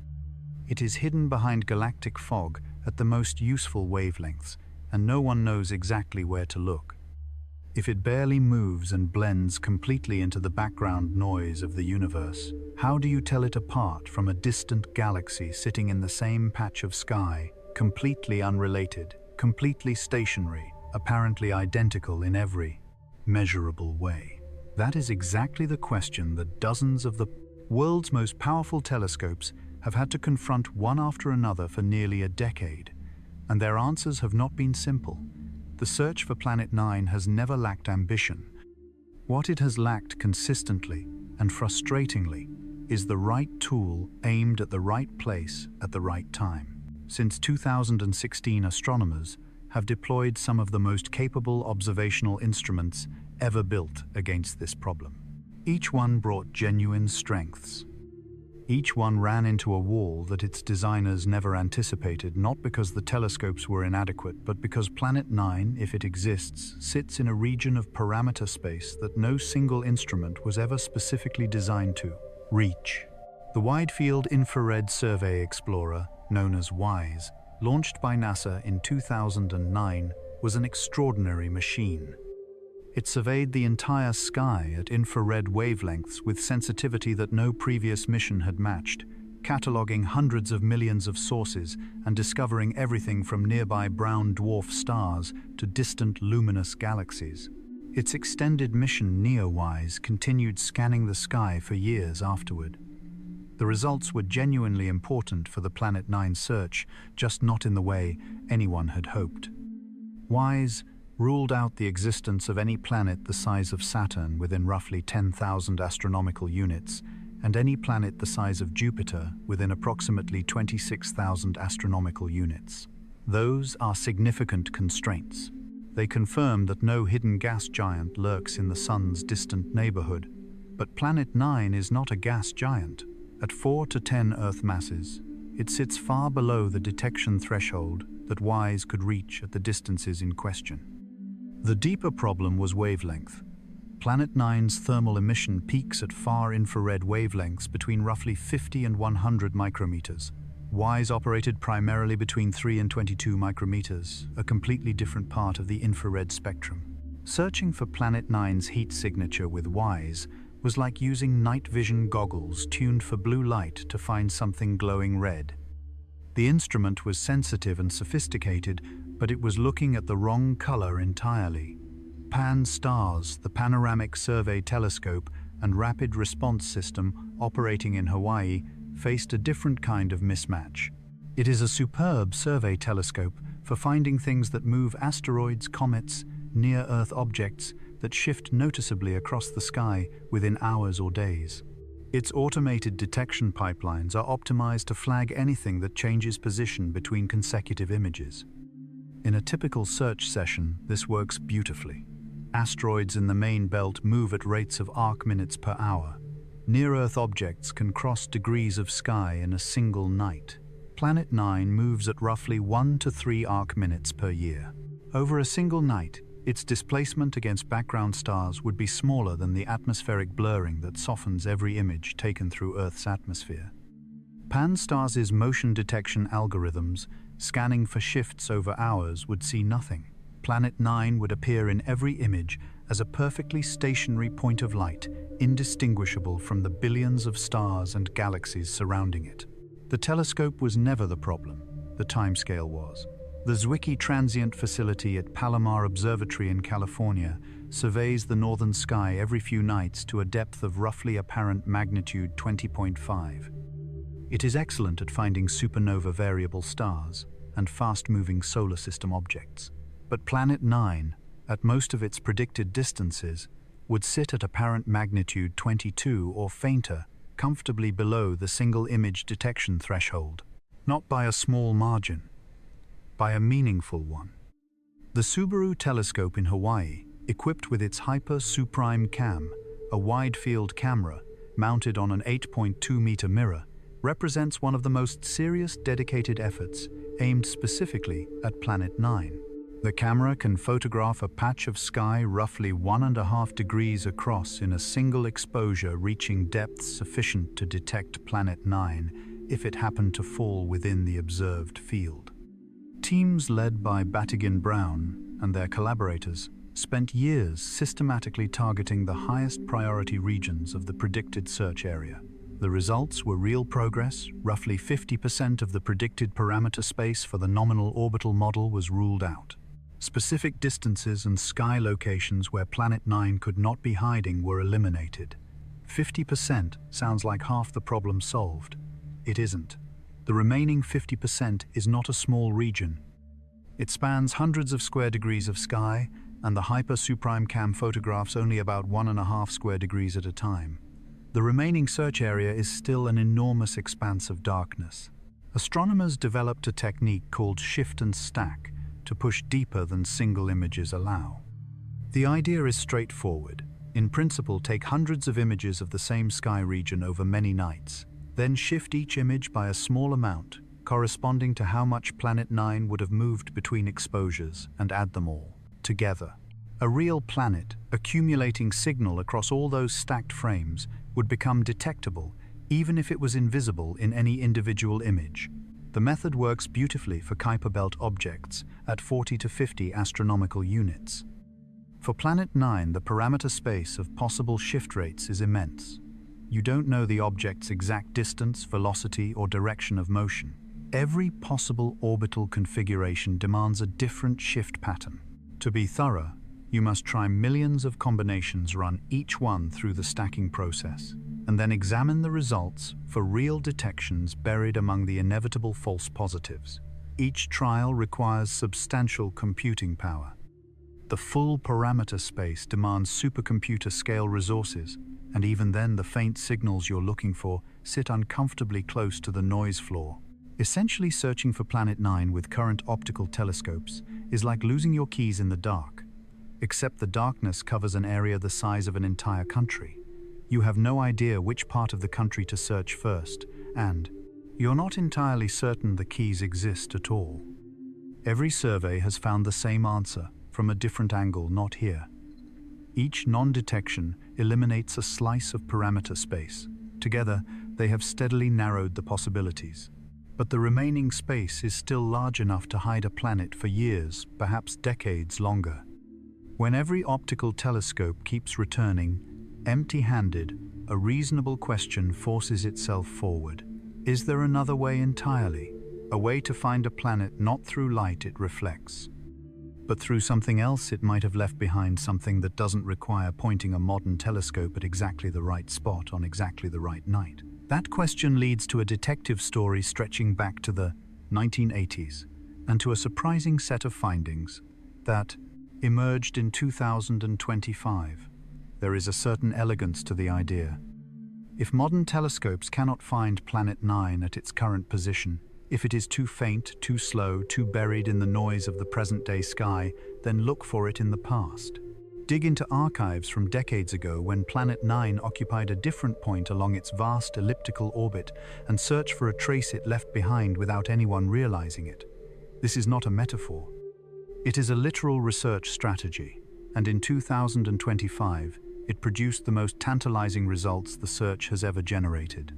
it is hidden behind galactic fog at the most useful wavelengths, and no one knows exactly where to look. If it barely moves and blends completely into the background noise of the universe, how do you tell it apart from a distant galaxy sitting in the same patch of sky, completely unrelated, completely stationary, apparently identical in every measurable way? That is exactly the question that dozens of the world's most powerful telescopes have had to confront one after another for nearly a decade, and their answers have not been simple. The search for Planet 9 has never lacked ambition. What it has lacked consistently and frustratingly is the right tool aimed at the right place at the right time. Since 2016, astronomers have deployed some of the most capable observational instruments ever built against this problem. Each one brought genuine strengths. Each one ran into a wall that its designers never anticipated, not because the telescopes were inadequate, but because Planet 9, if it exists, sits in a region of parameter space that no single instrument was ever specifically designed to reach. The Wide-Field Infrared Survey Explorer, known as WISE, launched by NASA in 2009, was an extraordinary machine. It surveyed the entire sky at infrared wavelengths with sensitivity that no previous mission had matched, cataloging hundreds of millions of sources and discovering everything from nearby brown dwarf stars to distant luminous galaxies. Its extended mission, NEOWISE, continued scanning the sky for years afterward. The results were genuinely important for the Planet 9 search, just not in the way anyone had hoped. WISE ruled out the existence of any planet the size of Saturn within roughly 10,000 astronomical units, and any planet the size of Jupiter within approximately 26,000 astronomical units. Those are significant constraints. They confirm that no hidden gas giant lurks in the Sun's distant neighborhood. But Planet 9 is not a gas giant. At 4 to 10 Earth masses, it sits far below the detection threshold that WISE could reach at the distances in question. The deeper problem was wavelength. Planet 9's thermal emission peaks at far infrared wavelengths between roughly 50 and 100 micrometers. WISE operated primarily between 3 and 22 micrometers, a completely different part of the infrared spectrum. Searching for Planet 9's heat signature with WISE was like using night vision goggles tuned for blue light to find something glowing red. The instrument was sensitive and sophisticated, but it was looking at the wrong color entirely. Pan-STARRS, the Panoramic Survey Telescope and Rapid Response System operating in Hawaii, faced a different kind of mismatch. It is a superb survey telescope for finding things that move: asteroids, comets, near-Earth objects that shift noticeably across the sky within hours or days. Its automated detection pipelines are optimized to flag anything that changes position between consecutive images. In a typical search session, this works beautifully. Asteroids in the main belt move at rates of arc-minutes per hour. Near-Earth objects can cross degrees of sky in a single night. Planet 9 moves at roughly 1 to 3 arc-minutes per year. Over a single night, its displacement against background stars would be smaller than the atmospheric blurring that softens every image taken through Earth's atmosphere. Pan-STARRS' motion detection algorithms, scanning for shifts over hours, would see nothing. Planet 9 would appear in every image as a perfectly stationary point of light, indistinguishable from the billions of stars and galaxies surrounding it. The telescope was never the problem, the timescale was. The Zwicky Transient Facility at Palomar Observatory in California surveys the northern sky every few nights to a depth of roughly apparent magnitude 20.5. It is excellent at finding supernova variable stars and fast-moving solar system objects. But Planet 9, at most of its predicted distances, would sit at apparent magnitude 22 or fainter, comfortably below the single image detection threshold. Not by a small margin, by a meaningful one. The Subaru telescope in Hawaii, equipped with its Hyper Suprime Cam, a wide-field camera mounted on an 8.2-meter mirror, represents one of the most serious dedicated efforts aimed specifically at Planet 9. The camera can photograph a patch of sky roughly 1.5 degrees across in a single exposure, reaching depths sufficient to detect Planet 9 if it happened to fall within the observed field. Teams led by Battigan Brown and their collaborators spent years systematically targeting the highest priority regions of the predicted search area. The results were real progress. Roughly 50% of the predicted parameter space for the nominal orbital model was ruled out. Specific distances and sky locations where Planet 9 could not be hiding were eliminated. 50% sounds like half the problem solved. It isn't. The remaining 50% is not a small region. It spans hundreds of square degrees of sky, and the Hyper Suprime Cam photographs only about 1.5 square degrees at a time. The remaining search area is still an enormous expanse of darkness. Astronomers developed a technique called shift and stack to push deeper than single images allow. The idea is straightforward. In principle, take hundreds of images of the same sky region over many nights, then shift each image by a small amount, corresponding to how much Planet 9 would have moved between exposures, and add them all together. A real planet, accumulating signal across all those stacked frames, would become detectable, even if it was invisible in any individual image. The method works beautifully for Kuiper Belt objects at 40 to 50 astronomical units. For Planet 9, the parameter space of possible shift rates is immense. You don't know the object's exact distance, velocity, or direction of motion. Every possible orbital configuration demands a different shift pattern. To be thorough, you must try millions of combinations, run each one through the stacking process, and then examine the results for real detections buried among the inevitable false positives. Each trial requires substantial computing power. The full parameter space demands supercomputer-scale resources, and even then the faint signals you're looking for sit uncomfortably close to the noise floor. Essentially, searching for Planet 9 with current optical telescopes is like losing your keys in the dark, except the darkness covers an area the size of an entire country. You have no idea which part of the country to search first, and you're not entirely certain the keys exist at all. Every survey has found the same answer from a different angle, not here. Each non-detection eliminates a slice of parameter space. Together, they have steadily narrowed the possibilities. But the remaining space is still large enough to hide a planet for years, perhaps decades longer. When every optical telescope keeps returning, empty-handed, a reasonable question forces itself forward. Is there another way entirely? A way to find a planet not through light it reflects, but through something else it might have left behind, something that doesn't require pointing a modern telescope at exactly the right spot on exactly the right night? That question leads to a detective story stretching back to the 1980s, and to a surprising set of findings that emerged in 2025. There is a certain elegance to the idea. If modern telescopes cannot find Planet 9 at its current position, if it is too faint, too slow, too buried in the noise of the present-day sky, then look for it in the past. Dig into archives from decades ago when Planet 9 occupied a different point along its vast elliptical orbit, and search for a trace it left behind without anyone realizing it. This is not a metaphor. It is a literal research strategy, and in 2025, it produced the most tantalizing results the search has ever generated.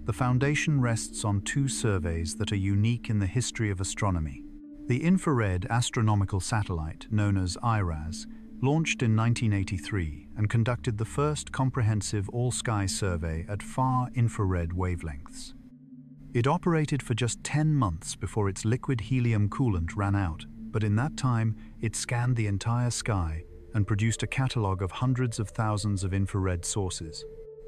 The foundation rests on two surveys that are unique in the history of astronomy. The infrared astronomical satellite, known as IRAS, launched in 1983 and conducted the first comprehensive all-sky survey at far infrared wavelengths. It operated for just 10 months before its liquid helium coolant ran out, but in that time, it scanned the entire sky and produced a catalogue of hundreds of thousands of infrared sources.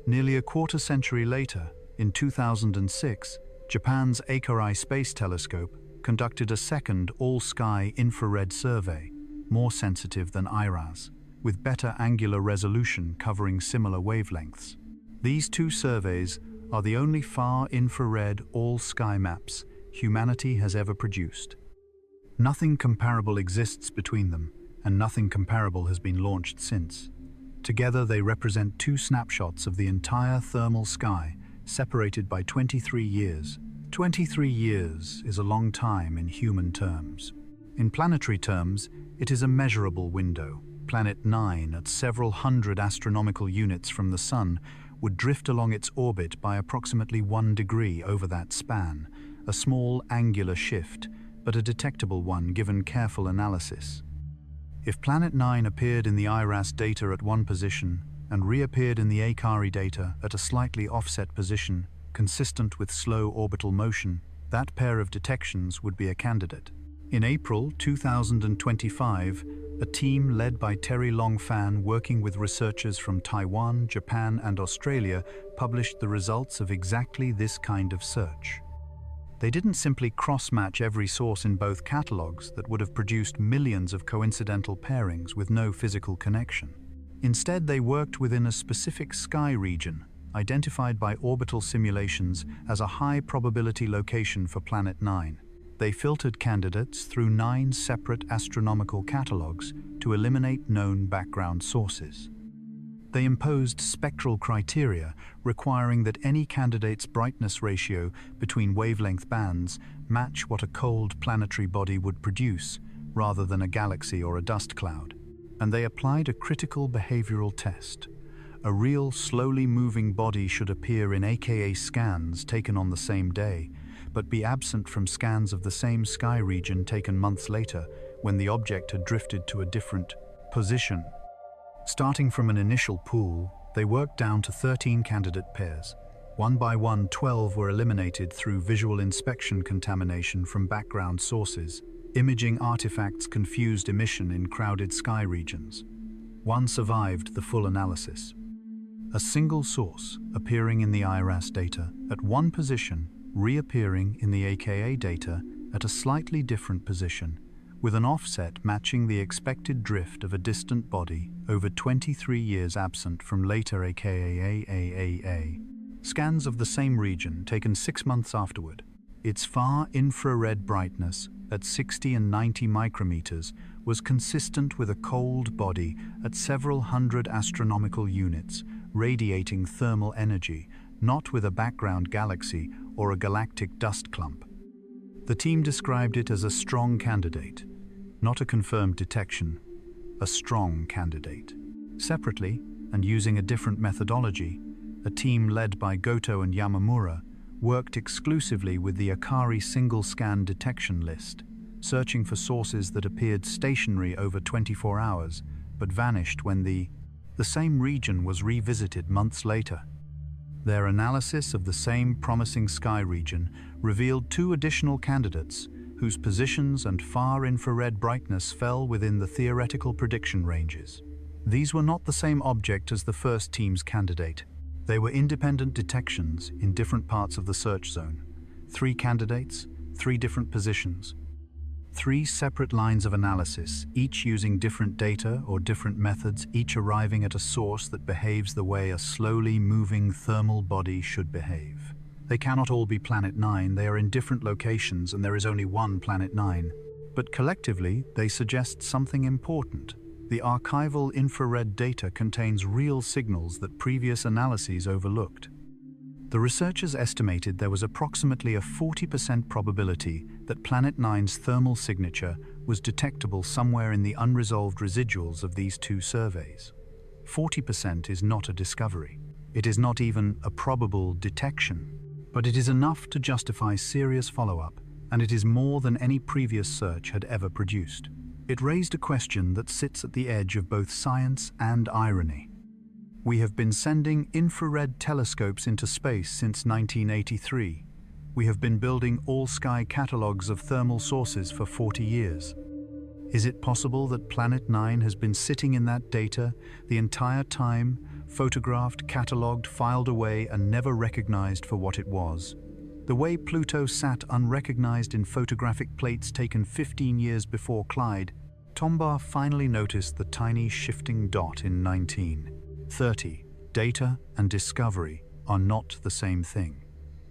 Nearly a quarter century later, in 2006, Japan's Akai Space Telescope conducted a second all-sky infrared survey, more sensitive than IRAS, with better angular resolution covering similar wavelengths. These two surveys are the only far infrared all-sky maps humanity has ever produced. Nothing comparable exists between them, and nothing comparable has been launched since. Together they represent two snapshots of the entire thermal sky, separated by 23 years. 23 years is a long time in human terms. In planetary terms, it is a measurable window. Planet 9, at several hundred astronomical units from the Sun, would drift along its orbit by approximately 1 degree over that span, a small angular shift, but a detectable one given careful analysis. If Planet 9 appeared in the IRAS data at one position and reappeared in the Akai data at a slightly offset position, consistent with slow orbital motion, that pair of detections would be a candidate. In April 2025, a team led by Terry Long-Fan working with researchers from Taiwan, Japan, and Australia published the results of exactly this kind of search. They didn't simply cross-match every source in both catalogues that would have produced millions of coincidental pairings with no physical connection. Instead, they worked within a specific sky region, identified by orbital simulations as a high-probability location for Planet 9. They filtered candidates through 9 separate astronomical catalogues to eliminate known background sources. They imposed spectral criteria requiring that any candidate's brightness ratio between wavelength bands match what a cold planetary body would produce, rather than a galaxy or a dust cloud. And they applied a critical behavioral test. A real, slowly moving body should appear in Akai scans taken on the same day, but be absent from scans of the same sky region taken months later, when the object had drifted to a different position. Starting from an initial pool, they worked down to 13 candidate pairs. One by one, 12 were eliminated through visual inspection contamination from background sources. Imaging artifacts confused emission in crowded sky regions. One survived the full analysis. A single source appearing in the IRAS data at one position, reappearing in the Akai data at a slightly different position, with an offset matching the expected drift of a distant body over 23 years absent from later Akai. Scans of the same region taken 6 months afterward. Its far infrared brightness at 60 and 90 micrometers was consistent with a cold body at several hundred astronomical units, radiating thermal energy, not with a background galaxy or a galactic dust clump. The team described it as a strong candidate, not a confirmed detection, a strong candidate. Separately, and using a different methodology, a team led by Goto and Yamamura worked exclusively with the Akai single-scan detection list, searching for sources that appeared stationary over 24 hours, but vanished when the same region was revisited months later. Their analysis of the same promising sky region revealed 2 additional candidates whose positions and far infrared brightness fell within the theoretical prediction ranges. These were not the same object as the first team's candidate. They were independent detections in different parts of the search zone. 3 candidates, 3 different positions. 3 separate lines of analysis, each using different data or different methods, each arriving at a source that behaves the way a slowly moving thermal body should behave. They cannot all be Planet 9, they are in different locations and there is only one Planet 9. But collectively, they suggest something important. The archival infrared data contains real signals that previous analyses overlooked. The researchers estimated there was approximately a 40% probability that Planet 9's thermal signature was detectable somewhere in the unresolved residuals of these 2 surveys. 40% is not a discovery. It is not even a probable detection. But it is enough to justify serious follow-up, and it is more than any previous search had ever produced. It raised a question that sits at the edge of both science and irony. We have been sending infrared telescopes into space since 1983. We have been building all-sky catalogues of thermal sources for 40 years. Is it possible that Planet 9 has been sitting in that data the entire time, photographed, catalogued, filed away, and never recognized for what it was? The way Pluto sat unrecognized in photographic plates taken 15 years before Clyde, Tombaugh finally noticed the tiny shifting dot in 1930. Data and discovery are not the same thing.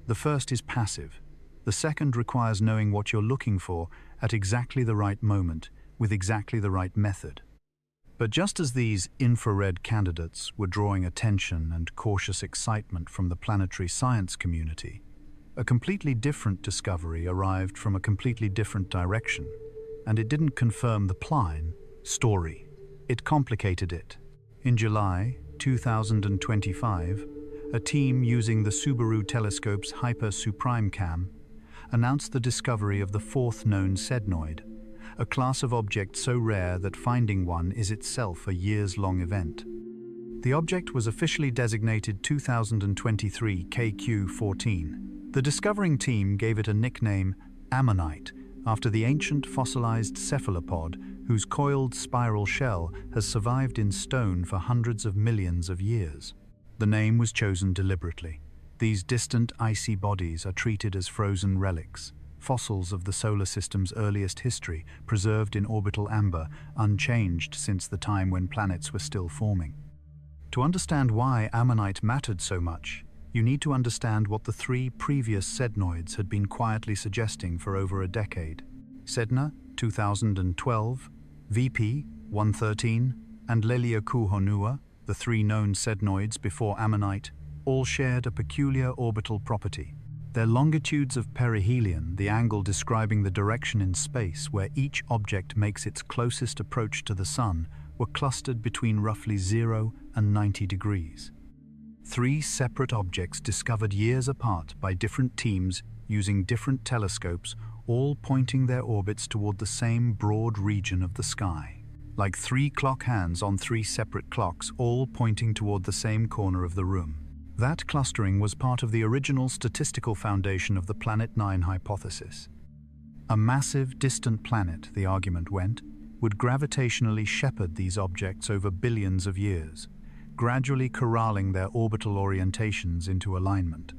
The first is passive. The second requires knowing what you're looking for at exactly the right moment, with exactly the right method. But just as these infrared candidates were drawing attention and cautious excitement from the planetary science community, a completely different discovery arrived from a completely different direction, and it didn't confirm the Plain story. It complicated it. In July 2025, a team using the Subaru telescope's Hyper-Suprime Cam announced the discovery of the fourth known sednoid, a class of objects so rare that finding one is itself a years-long event. The object was officially designated 2023 KQ-14. The discovering team gave it a nickname, Ammonite, after the ancient fossilized cephalopod whose coiled spiral shell has survived in stone for hundreds of millions of years. The name was chosen deliberately. These distant icy bodies are treated as frozen relics, fossils of the solar system's earliest history, preserved in orbital amber, unchanged since the time when planets were still forming. To understand why Ammonite mattered so much, you need to understand what the three previous sednoids had been quietly suggesting for over a decade. Sedna, 2012, VP, 113, and Leliakuhonua, the three known sednoids before Ammonite, all shared a peculiar orbital property. Their longitudes of perihelion, the angle describing the direction in space where each object makes its closest approach to the Sun, were clustered between roughly 0 and 90 degrees. Three separate objects discovered years apart by different teams using different telescopes, all pointing their orbits toward the same broad region of the sky. Like three clock hands on three separate clocks, all pointing toward the same corner of the room. That clustering was part of the original statistical foundation of the Planet 9 hypothesis. A massive, distant planet, the argument went, would gravitationally shepherd these objects over billions of years, gradually corralling their orbital orientations into alignment.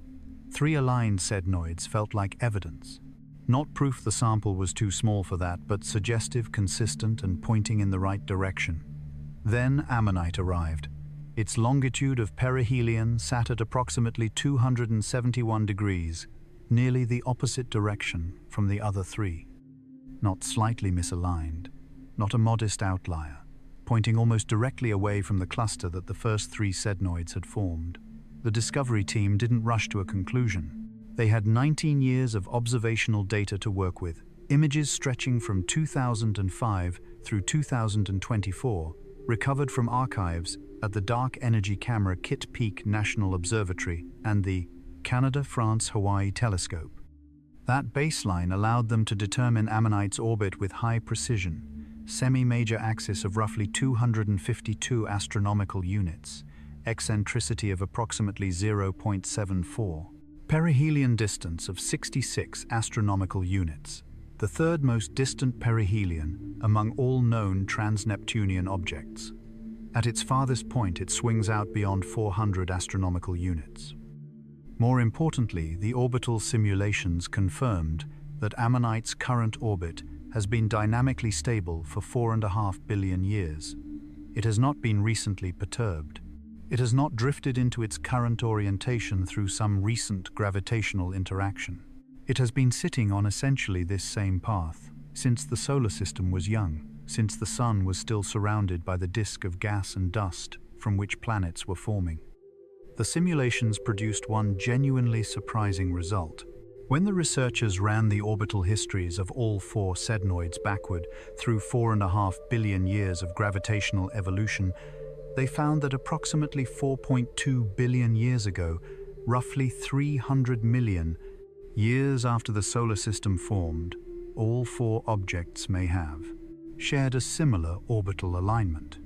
Three aligned sednoids felt like evidence. Not proof the sample was too small for that, but suggestive, consistent, and pointing in the right direction. Then Ammonite arrived. Its longitude of perihelion sat at approximately 271 degrees, nearly the opposite direction from the other three. Not slightly misaligned, not a modest outlier, pointing almost directly away from the cluster that the first three sednoids had formed. The discovery team didn't rush to a conclusion. They had 19 years of observational data to work with, images stretching from 2005 through 2024, recovered from archives at the Dark Energy Camera Kitt Peak National Observatory and the Canada-France-Hawaii Telescope. That baseline allowed them to determine Ammonite's orbit with high precision, semi-major axis of roughly 252 astronomical units, eccentricity of approximately 0.74, perihelion distance of 66 astronomical units, the third most distant perihelion among all known trans-Neptunian objects. At its farthest point, it swings out beyond 400 astronomical units. More importantly, the orbital simulations confirmed that Ammonite's current orbit has been dynamically stable for 4.5 billion years. It has not been recently perturbed. It has not drifted into its current orientation through some recent gravitational interaction. It has been sitting on essentially this same path since the solar system was young, since the Sun was still surrounded by the disk of gas and dust from which planets were forming. The simulations produced one genuinely surprising result. When the researchers ran the orbital histories of all four sednoids backward through 4.5 billion years of gravitational evolution, they found that approximately 4.2 billion years ago, roughly 300 million years after the solar system formed, all four objects may have shared a similar orbital alignment.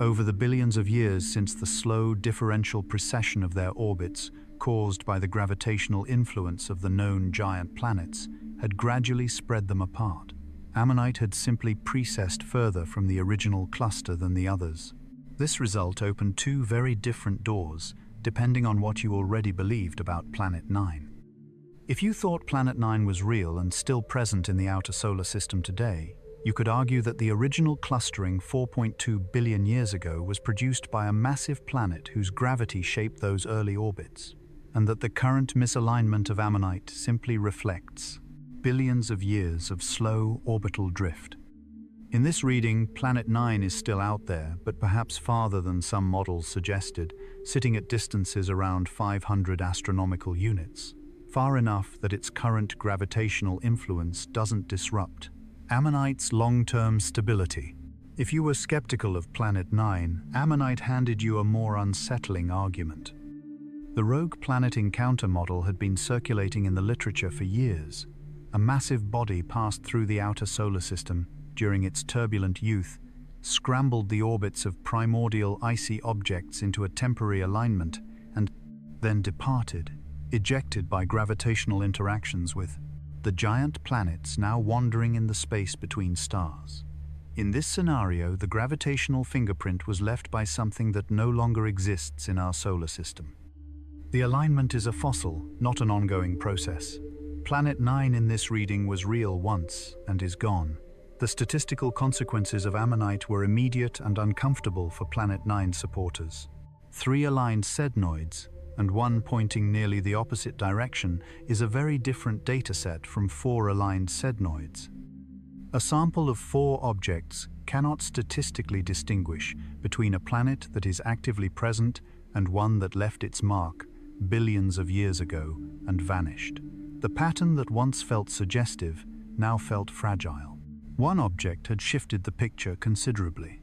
Over the billions of years since the slow differential precession of their orbits, caused by the gravitational influence of the known giant planets, had gradually spread them apart. Ammonite had simply precessed further from the original cluster than the others. This result opened two very different doors, depending on what you already believed about Planet 9. If you thought Planet 9 was real and still present in the outer solar system today, you could argue that the original clustering 4.2 billion years ago was produced by a massive planet whose gravity shaped those early orbits, and that the current misalignment of Ammonite simply reflects billions of years of slow orbital drift. In this reading, Planet 9 is still out there, but perhaps farther than some models suggested, sitting at distances around 500 astronomical units, far enough that its current gravitational influence doesn't disrupt Ammonite's long-term stability. If you were skeptical of Planet 9, Ammonite handed you a more unsettling argument. The rogue planet encounter model had been circulating in the literature for years. A massive body passed through the outer solar system during its turbulent youth, scrambled the orbits of primordial icy objects into a temporary alignment, and then departed, ejected by gravitational interactions with the giant planets now wandering in the space between stars. In this scenario, the gravitational fingerprint was left by something that no longer exists in our solar system. The alignment is a fossil, not an ongoing process. Planet 9 in this reading was real once and is gone. The statistical consequences of Ammonite were immediate and uncomfortable for Planet 9 supporters. 3 aligned sednoids, and one pointing nearly the opposite direction, is a very different dataset from 4 aligned sednoids. A sample of 4 objects cannot statistically distinguish between a planet that is actively present and one that left its mark billions of years ago and vanished. The pattern that once felt suggestive now felt fragile. One object had shifted the picture considerably.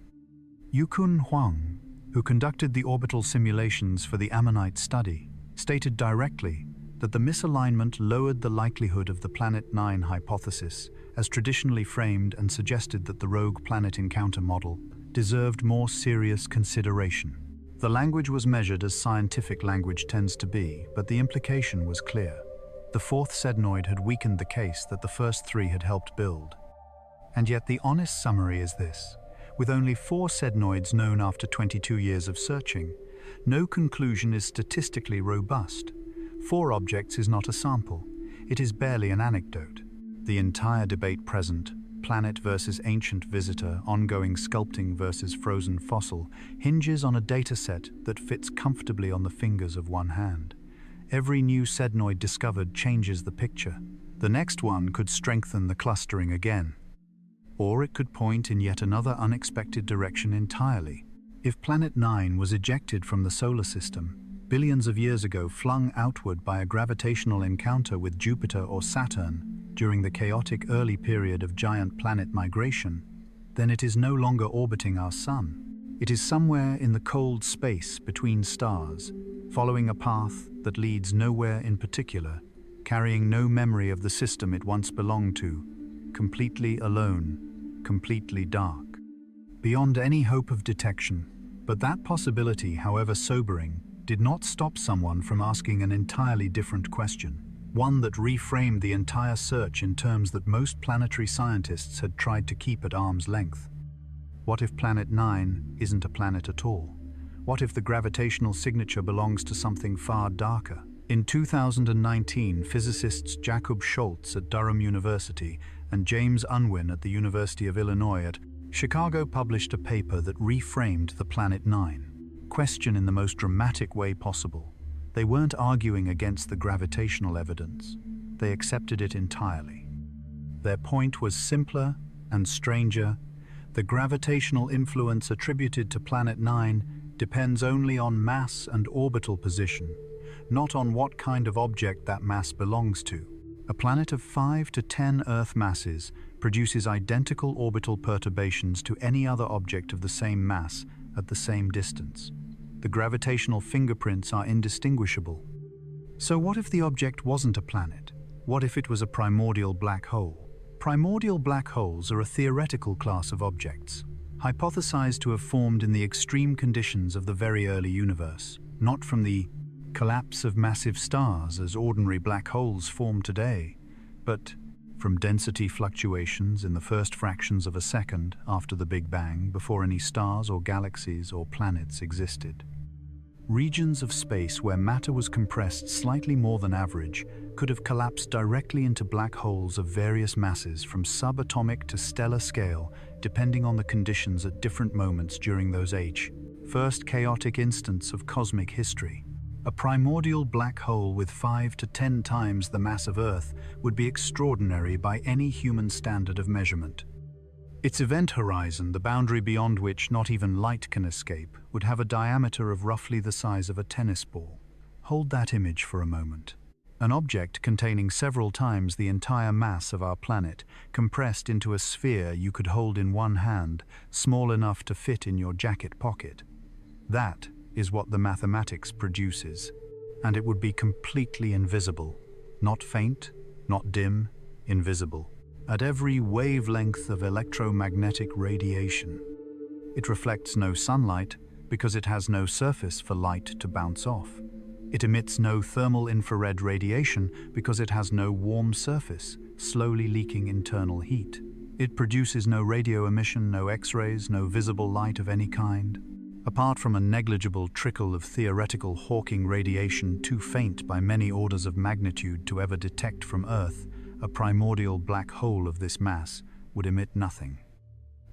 Yukun Huang, who conducted the orbital simulations for the Ammonite study, stated directly that the misalignment lowered the likelihood of the Planet 9 hypothesis, as traditionally framed, and suggested that the rogue planet encounter model deserved more serious consideration. The language was measured as scientific language tends to be, but the implication was clear. The 4th sednoid had weakened the case that the first 3 had helped build. And yet the honest summary is this: with only 4 sednoids known after 22 years of searching, no conclusion is statistically robust. 4 objects is not a sample. It is barely an anecdote. The entire debate present, planet versus ancient visitor, ongoing sculpting versus frozen fossil, hinges on a dataset that fits comfortably on the fingers of one hand. Every new sednoid discovered changes the picture. The next one could strengthen the clustering again. Or it could point in yet another unexpected direction entirely. If Planet 9 was ejected from the solar system, billions of years ago, flung outward by a gravitational encounter with Jupiter or Saturn during the chaotic early period of giant planet migration, then it is no longer orbiting our Sun. It is somewhere in the cold space between stars, following a path that leads nowhere in particular, carrying no memory of the system it once belonged to, completely alone, completely dark, beyond any hope of detection. But that possibility, however sobering, did not stop someone from asking an entirely different question, one that reframed the entire search in terms that most planetary scientists had tried to keep at arm's length. What if Planet 9 isn't a planet at all? What if the gravitational signature belongs to something far darker? In 2019, physicists Jakob Schultz at Durham University and James Unwin at the University of Illinois at Chicago published a paper that reframed the Planet 9 question in the most dramatic way possible. They weren't arguing against the gravitational evidence. They accepted it entirely. Their point was simpler and stranger. The gravitational influence attributed to Planet 9 depends only on mass and orbital position, not on what kind of object that mass belongs to. A planet of 5 to 10 Earth masses produces identical orbital perturbations to any other object of the same mass at the same distance. The gravitational fingerprints are indistinguishable. So what if the object wasn't a planet? What if it was a primordial black hole? Primordial black holes are a theoretical class of objects, hypothesized to have formed in the extreme conditions of the very early universe, not from the collapse of massive stars as ordinary black holes form today, but from density fluctuations in the first fractions of a second after the Big Bang, before any stars or galaxies or planets existed. Regions of space where matter was compressed slightly more than average could have collapsed directly into black holes of various masses from subatomic to stellar scale, depending on the conditions at different moments during those first chaotic instants of cosmic history. A primordial black hole with 5 to 10 times the mass of Earth would be extraordinary by any human standard of measurement. Its event horizon, the boundary beyond which not even light can escape, would have a diameter of roughly the size of a tennis ball. Hold that image for a moment. An object containing several times the entire mass of our planet, compressed into a sphere you could hold in one hand, small enough to fit in your jacket pocket. That is what the mathematics produces, and it would be completely invisible. Not faint, not dim, invisible. At every wavelength of electromagnetic radiation. It reflects no sunlight because it has no surface for light to bounce off. It emits no thermal infrared radiation because it has no warm surface, slowly leaking internal heat. It produces no radio emission, no X-rays, no visible light of any kind. Apart from a negligible trickle of theoretical Hawking radiation too faint by many orders of magnitude to ever detect from Earth, a primordial black hole of this mass would emit nothing.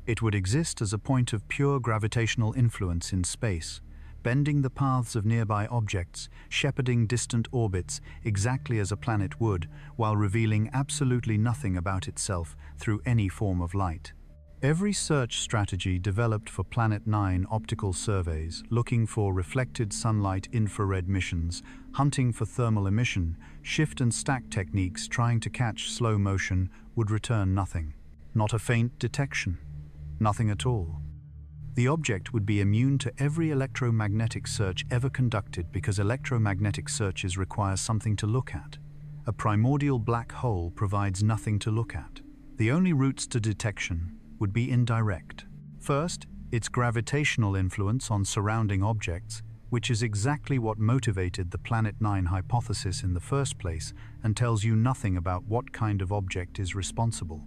It would exist as a point of pure gravitational influence in space, bending the paths of nearby objects, shepherding distant orbits exactly as a planet would, while revealing absolutely nothing about itself through any form of light. Every search strategy developed for Planet 9 optical surveys, looking for reflected sunlight infrared missions, hunting for thermal emission, shift and stack techniques trying to catch slow motion, would return nothing. Not a faint detection. Nothing at all. The object would be immune to every electromagnetic search ever conducted because electromagnetic searches require something to look at. A primordial black hole provides nothing to look at. The only routes to detection would be indirect. First, its gravitational influence on surrounding objects, which is exactly what motivated the Planet 9 hypothesis in the first place and tells you nothing about what kind of object is responsible.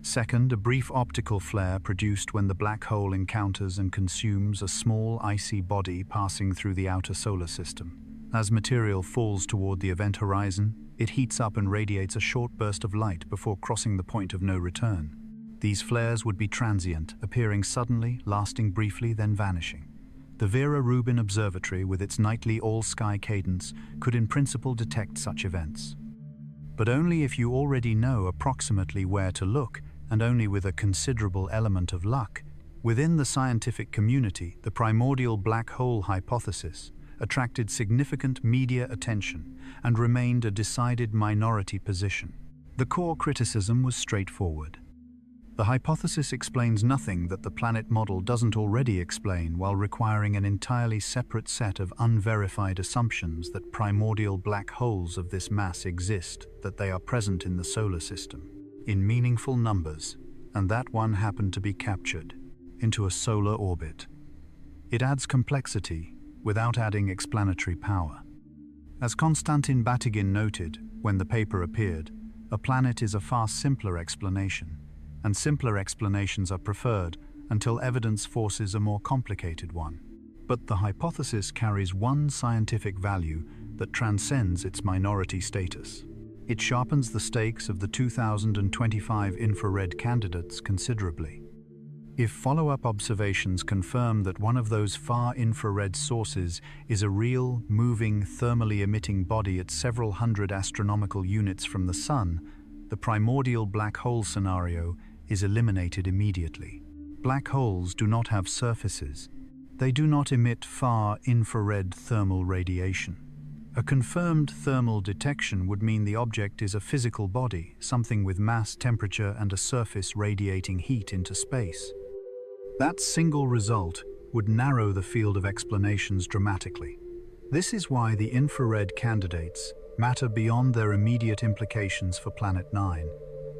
Second, a brief optical flare produced when the black hole encounters and consumes a small icy body passing through the outer solar system. As material falls toward the event horizon, it heats up and radiates a short burst of light before crossing the point of no return. These flares would be transient, appearing suddenly, lasting briefly, then vanishing. The Vera Rubin Observatory, with its nightly all-sky cadence, could in principle detect such events. But only if you already know approximately where to look, and only with a considerable element of luck. Within the scientific community, the primordial black hole hypothesis attracted significant media attention and remained a decided minority position. The core criticism was straightforward. The hypothesis explains nothing that the planet model doesn't already explain, while requiring an entirely separate set of unverified assumptions that primordial black holes of this mass exist, that they are present in the solar system, in meaningful numbers, and that one happened to be captured into a solar orbit. It adds complexity without adding explanatory power. As Konstantin Batygin noted when the paper appeared, a planet is a far simpler explanation, and simpler explanations are preferred until evidence forces a more complicated one. But the hypothesis carries one scientific value that transcends its minority status. It sharpens the stakes of the 2025 infrared candidates considerably. If follow-up observations confirm that one of those far infrared sources is a real, moving, thermally emitting body at several hundred astronomical units from the Sun, the primordial black hole scenario is eliminated immediately. Black holes do not have surfaces. They do not emit far infrared thermal radiation. A confirmed thermal detection would mean the object is a physical body, something with mass, temperature, and a surface radiating heat into space. That single result would narrow the field of explanations dramatically. This is why the infrared candidates matter beyond their immediate implications for Planet 9.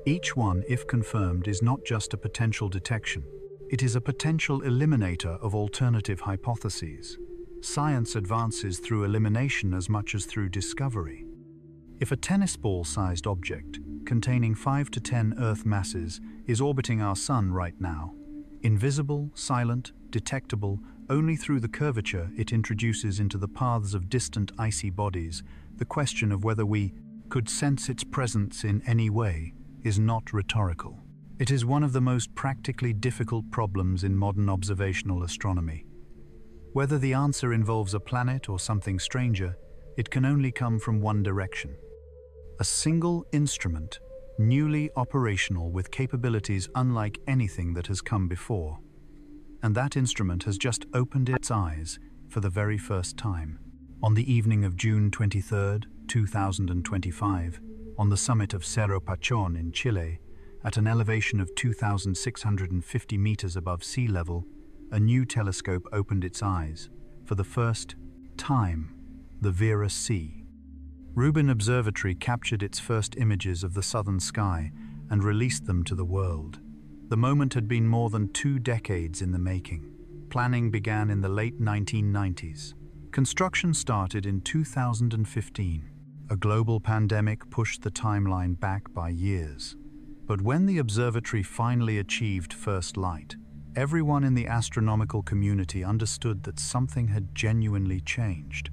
Each one, if confirmed, is not just a potential detection. It is a potential eliminator of alternative hypotheses. Science advances through elimination as much as through discovery. If a tennis ball-sized object, containing 5 to 10 Earth masses, is orbiting our Sun right now, invisible, silent, detectable only through the curvature it introduces into the paths of distant icy bodies, the question of whether we could sense its presence in any way is not rhetorical. It is one of the most practically difficult problems in modern observational astronomy. Whether the answer involves a planet or something stranger, it can only come from one direction. A single instrument, newly operational with capabilities unlike anything that has come before. And that instrument has just opened its eyes for the very first time. On the evening of June 23, 2025, on the summit of Cerro Pachón in Chile, at an elevation of 2,650 meters above sea level, a new telescope opened its eyes. For the first time, the Vera C. Rubin Observatory captured its first images of the southern sky and released them to the world. The moment had been more than 2 decades in the making. Planning began in the late 1990s. Construction started in 2015. A global pandemic pushed the timeline back by years. But when the observatory finally achieved first light, everyone in the astronomical community understood that something had genuinely changed.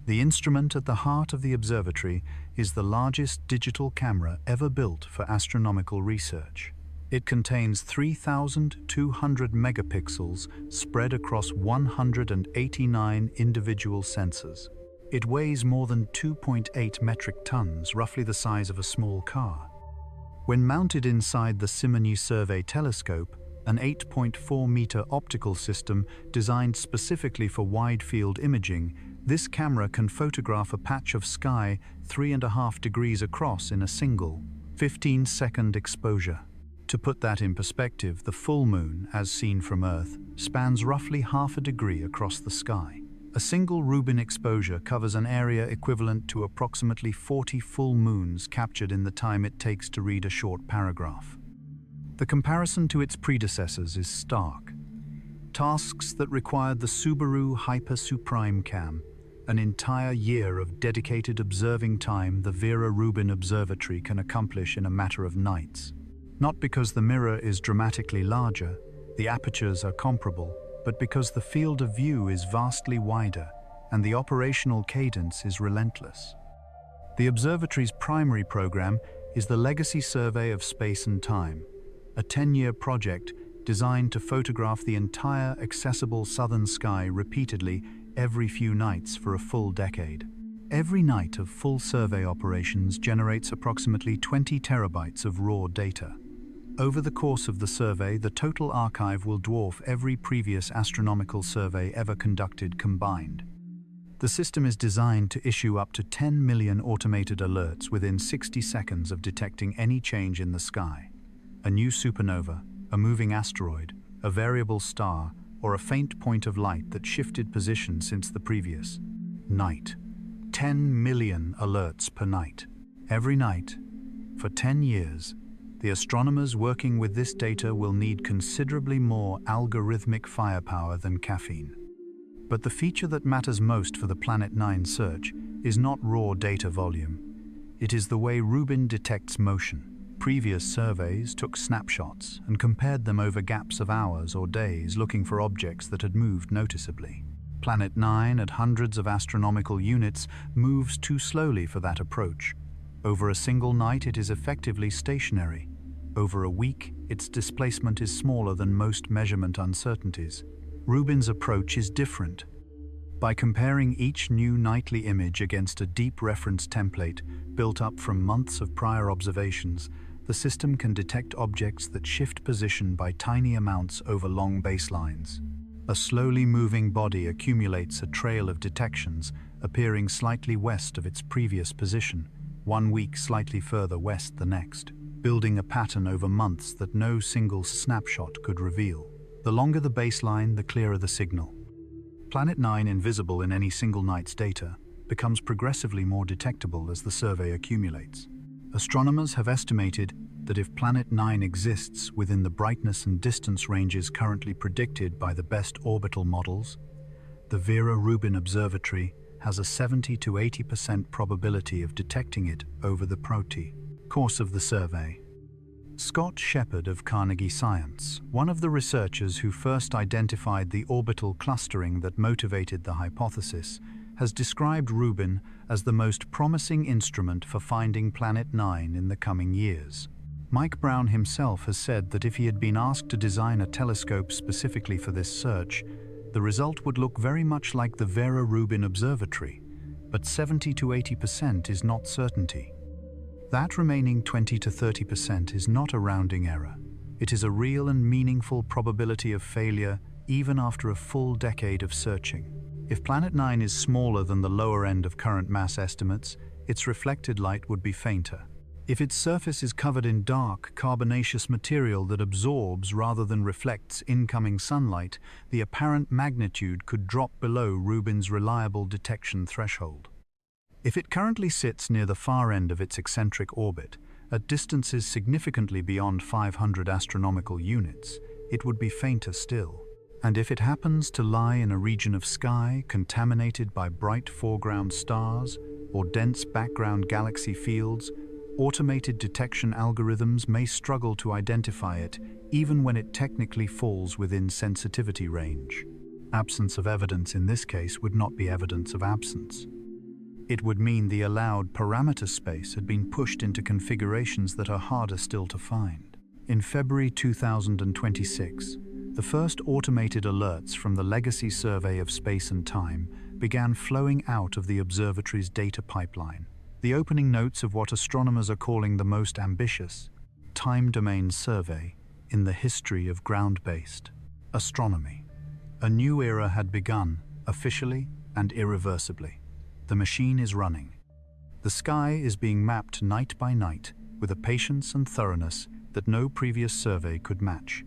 The instrument at the heart of the observatory is the largest digital camera ever built for astronomical research. It contains 3,200 megapixels spread across 189 individual sensors. It weighs more than 2.8 metric tons, roughly the size of a small car. When mounted inside the Simony Survey telescope, an 8.4-meter optical system designed specifically for wide-field imaging, this camera can photograph a patch of sky 3.5 degrees across in a single, 15-second exposure. To put that in perspective, the full moon, as seen from Earth, spans roughly half a degree across the sky. A single Rubin exposure covers an area equivalent to approximately 40 full moons captured in the time it takes to read a short paragraph. The comparison to its predecessors is stark. Tasks that required the Subaru Hyper Supreme Cam, an entire year of dedicated observing time the Vera Rubin Observatory can accomplish in a matter of nights. Not because the mirror is dramatically larger, the apertures are comparable, but because the field of view is vastly wider and the operational cadence is relentless. The observatory's primary program is the Legacy Survey of Space and Time, a 10-year project designed to photograph the entire accessible southern sky repeatedly every few nights for a full decade. Every night of full survey operations generates approximately 20 terabytes of raw data. Over the course of the survey, the total archive will dwarf every previous astronomical survey ever conducted combined. The system is designed to issue up to 10 million automated alerts within 60 seconds of detecting any change in the sky. A new supernova, a moving asteroid, a variable star, or a faint point of light that shifted position since the previous night. 10 million alerts per night. Every night, for 10 years, the astronomers working with this data will need considerably more algorithmic firepower than caffeine. But the feature that matters most for the Planet 9 search is not raw data volume. It is the way Rubin detects motion. Previous surveys took snapshots and compared them over gaps of hours or days looking for objects that had moved noticeably. Planet 9, at hundreds of astronomical units, moves too slowly for that approach. Over a single night, it is effectively stationary. Over a week, its displacement is smaller than most measurement uncertainties. Rubin's approach is different. By comparing each new nightly image against a deep reference template built up from months of prior observations, the system can detect objects that shift position by tiny amounts over long baselines. A slowly moving body accumulates a trail of detections, appearing slightly west of its previous position, 1 week slightly further west the next, building a pattern over months that no single snapshot could reveal. The longer the baseline, the clearer the signal. Planet 9, invisible in any single night's data, becomes progressively more detectable as the survey accumulates. Astronomers have estimated that if Planet 9 exists within the brightness and distance ranges currently predicted by the best orbital models, the Vera-Rubin Observatory has a 70 to 80% probability of detecting it over the course of the survey. Scott Shepard of Carnegie Science, one of the researchers who first identified the orbital clustering that motivated the hypothesis, has described Rubin as the most promising instrument for finding Planet 9 in the coming years. Mike Brown himself has said that if he had been asked to design a telescope specifically for this search, the result would look very much like the Vera-Rubin Observatory, but 70 to 80% is not certainty. That remaining 20 to 30% is not a rounding error. It is a real and meaningful probability of failure even after a full decade of searching. If Planet 9 is smaller than the lower end of current mass estimates, its reflected light would be fainter. If its surface is covered in dark, carbonaceous material that absorbs rather than reflects incoming sunlight, the apparent magnitude could drop below Rubin's reliable detection threshold. If it currently sits near the far end of its eccentric orbit, at distances significantly beyond 500 astronomical units, it would be fainter still. And if it happens to lie in a region of sky contaminated by bright foreground stars or dense background galaxy fields, automated detection algorithms may struggle to identify it even when it technically falls within sensitivity range. Absence of evidence in this case would not be evidence of absence. It would mean the allowed parameter space had been pushed into configurations that are harder still to find. In February 2026, the first automated alerts from the Legacy Survey of Space and Time began flowing out of the observatory's data pipeline. The opening notes of what astronomers are calling the most ambitious time domain survey in the history of ground-based astronomy. A new era had begun, officially and irreversibly. The machine is running. The sky is being mapped night by night with a patience and thoroughness that no previous survey could match.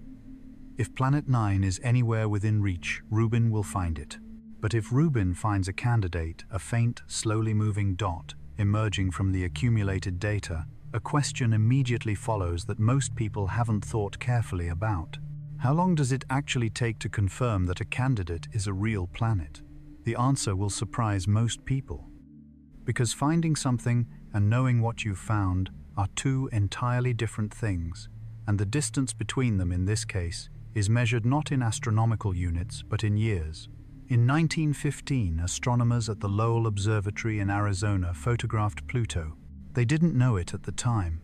If Planet 9 is anywhere within reach, Rubin will find it. But if Rubin finds a candidate, a faint, slowly moving dot, emerging from the accumulated data, a question immediately follows that most people haven't thought carefully about. How long does it actually take to confirm that a candidate is a real planet? The answer will surprise most people. Because finding something and knowing what you've found are two entirely different things, and the distance between them in this case is measured not in astronomical units but in years. In 1915, astronomers at the Lowell Observatory in Arizona photographed Pluto. They didn't know it at the time.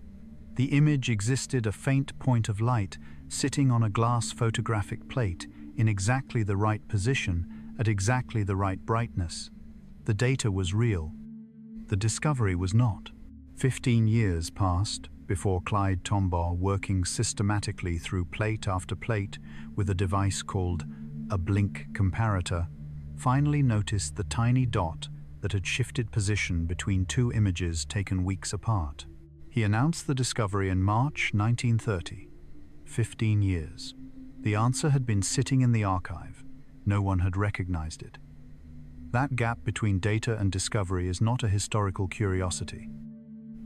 The image existed a faint point of light sitting on a glass photographic plate in exactly the right position at exactly the right brightness. The data was real. The discovery was not. 15 years passed before Clyde Tombaugh, working systematically through plate after plate with a device called a blink comparator, finally noticed the tiny dot that had shifted position between two images taken weeks apart. He announced the discovery in March 1930. 15 years. The answer had been sitting in the archive. No one had recognized it. That gap between data and discovery is not a historical curiosity.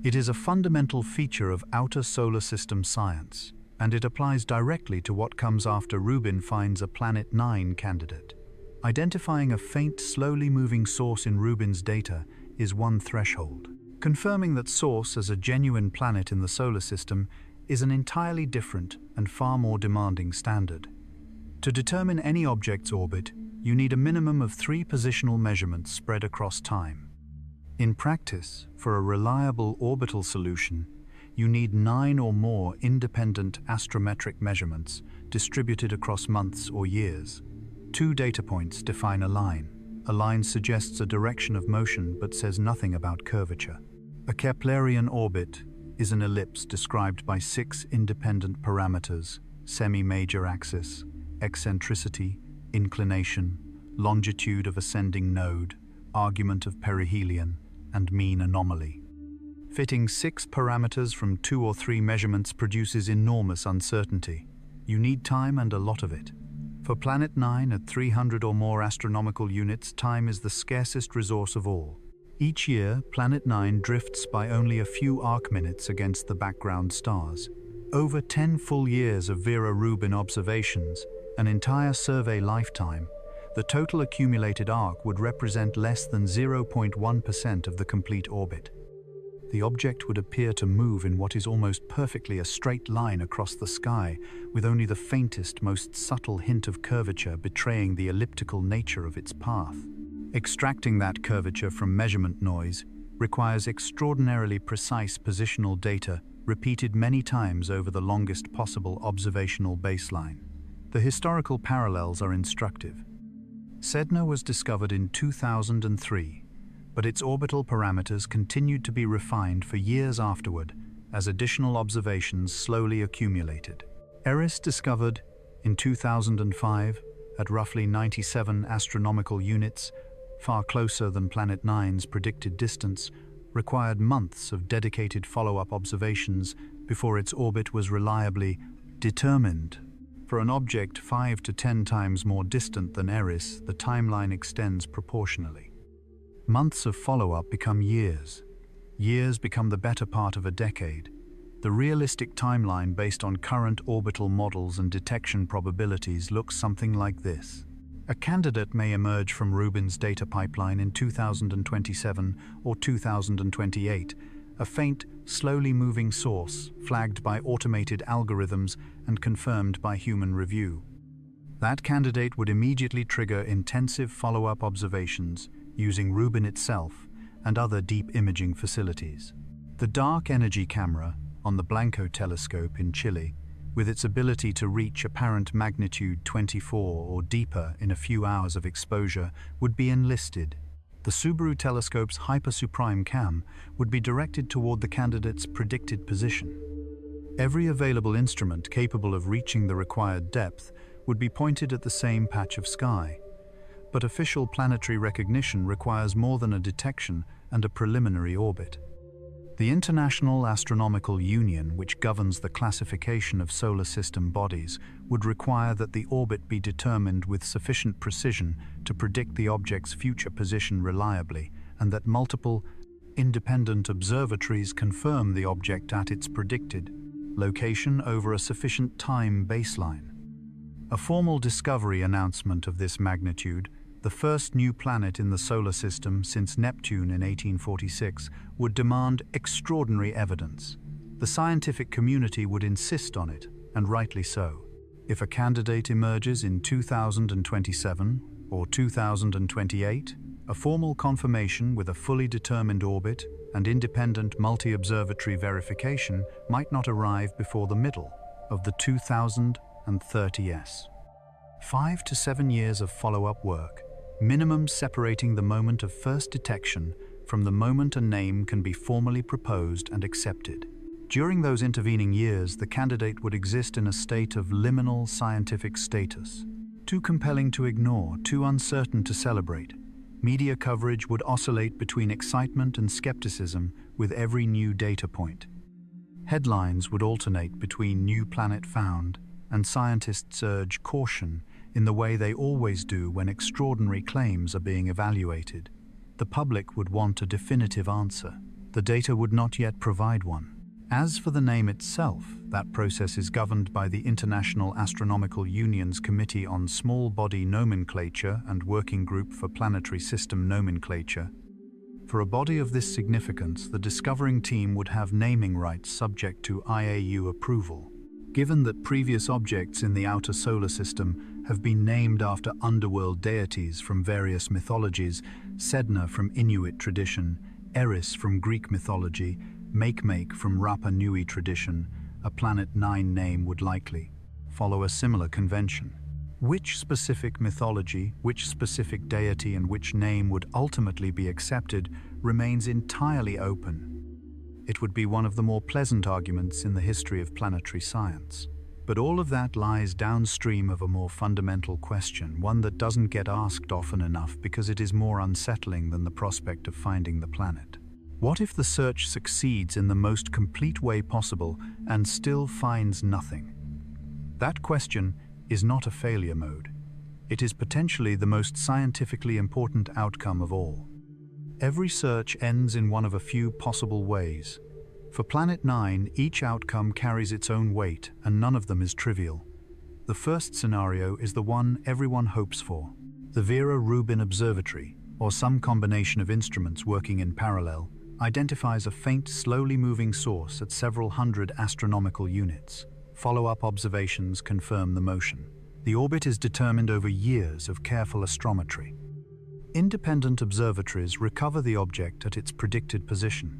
It is a fundamental feature of outer solar system science, and it applies directly to what comes after Rubin finds a Planet 9 candidate. Identifying a faint, slowly moving source in Rubin's data is one threshold. Confirming that source as a genuine planet in the solar system is an entirely different and far more demanding standard. To determine any object's orbit, you need a minimum of 3 positional measurements spread across time. In practice, for a reliable orbital solution, you need 9 or more independent astrometric measurements distributed across months or years. 2 data points define a line. A line suggests a direction of motion but says nothing about curvature. A Keplerian orbit is an ellipse described by 6 independent parameters: semi-major axis, eccentricity, inclination, longitude of ascending node, argument of perihelion, and mean anomaly. Fitting 6 parameters from 2 or 3 measurements produces enormous uncertainty. You need time and a lot of it. For Planet 9 at 300 or more astronomical units, time is the scarcest resource of all. Each year, Planet 9 drifts by only a few arc-minutes against the background stars. Over 10 full years of Vera Rubin observations, an entire survey lifetime, the total accumulated arc would represent less than 0.1% of the complete orbit. The object would appear to move in what is almost perfectly a straight line across the sky, with only the faintest, most subtle hint of curvature betraying the elliptical nature of its path. Extracting that curvature from measurement noise requires extraordinarily precise positional data repeated many times over the longest possible observational baseline. The historical parallels are instructive. Sedna was discovered in 2003, but its orbital parameters continued to be refined for years afterward as additional observations slowly accumulated. Eris, discovered in 2005 at roughly 97 astronomical units, far closer than Planet 9's predicted distance, required months of dedicated follow-up observations before its orbit was reliably determined. For an object 5 to 10 times more distant than Eris, the timeline extends proportionally. Months of follow-up become years. Years become the better part of a decade. The realistic timeline based on current orbital models and detection probabilities looks something like this. A candidate may emerge from Rubin's data pipeline in 2027 or 2028, a faint, slowly moving source flagged by automated algorithms and confirmed by human review. That candidate would immediately trigger intensive follow-up observations using Rubin itself and other deep imaging facilities. The dark energy camera on the Blanco telescope in Chile, with its ability to reach apparent magnitude 24 or deeper in a few hours of exposure, would be enlisted. The Subaru telescope's hypersuprime cam would be directed toward the candidate's predicted position. Every available instrument capable of reaching the required depth would be pointed at the same patch of sky. But official planetary recognition requires more than a detection and a preliminary orbit. The International Astronomical Union, which governs the classification of solar system bodies, would require that the orbit be determined with sufficient precision to predict the object's future position reliably, and that multiple, independent observatories confirm the object at its predicted location over a sufficient time baseline. A formal discovery announcement of this magnitude, the first new planet in the solar system since Neptune in 1846, would demand extraordinary evidence. The scientific community would insist on it, and rightly so. If a candidate emerges in 2027 or 2028, a formal confirmation with a fully determined orbit and independent multi-observatory verification might not arrive before the middle of the 2030s. 5 to 7 years of follow-up work, minimum separating the moment of first detection from the moment a name can be formally proposed and accepted. During those intervening years, the candidate would exist in a state of liminal scientific status. Too compelling to ignore, too uncertain to celebrate. Media coverage would oscillate between excitement and skepticism with every new data point. Headlines would alternate between new planet found and scientists urge caution in the way they always do when extraordinary claims are being evaluated. The public would want a definitive answer. The data would not yet provide one. As for the name itself, that process is governed by the International Astronomical Union's Committee on Small Body Nomenclature and Working Group for Planetary System Nomenclature. For a body of this significance, the discovering team would have naming rights subject to IAU approval. Given that previous objects in the outer solar system have been named after underworld deities from various mythologies, Sedna from Inuit tradition, Eris from Greek mythology, Makemake from Rapa Nui tradition, a Planet 9 name would likely follow a similar convention. Which specific mythology, which specific deity, and which name would ultimately be accepted remains entirely open. It would be one of the more pleasant arguments in the history of planetary science. But all of that lies downstream of a more fundamental question, one that doesn't get asked often enough because it is more unsettling than the prospect of finding the planet. What if the search succeeds in the most complete way possible and still finds nothing? That question is not a failure mode. It is potentially the most scientifically important outcome of all. Every search ends in one of a few possible ways. For Planet 9, each outcome carries its own weight, and none of them is trivial. The first scenario is the one everyone hopes for. The Vera Rubin Observatory, or some combination of instruments working in parallel, identifies a faint, slowly moving source at several hundred astronomical units. Follow-up observations confirm the motion. The orbit is determined over years of careful astrometry. Independent observatories recover the object at its predicted position.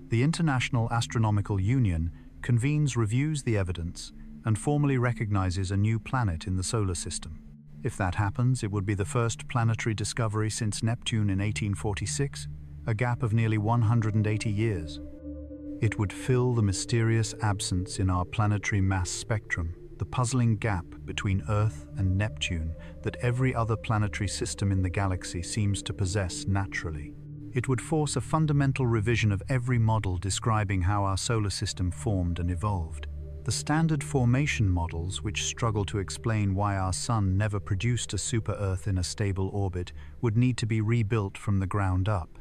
The International Astronomical Union convenes, reviews the evidence, and formally recognizes a new planet in the solar system. If that happens, it would be the first planetary discovery since Neptune in 1846, a gap of nearly 180 years. It would fill the mysterious absence in our planetary mass spectrum, the puzzling gap between Earth and Neptune that every other planetary system in the galaxy seems to possess naturally. It would force a fundamental revision of every model describing how our solar system formed and evolved. The standard formation models, which struggle to explain why our Sun never produced a super-Earth in a stable orbit, would need to be rebuilt from the ground up.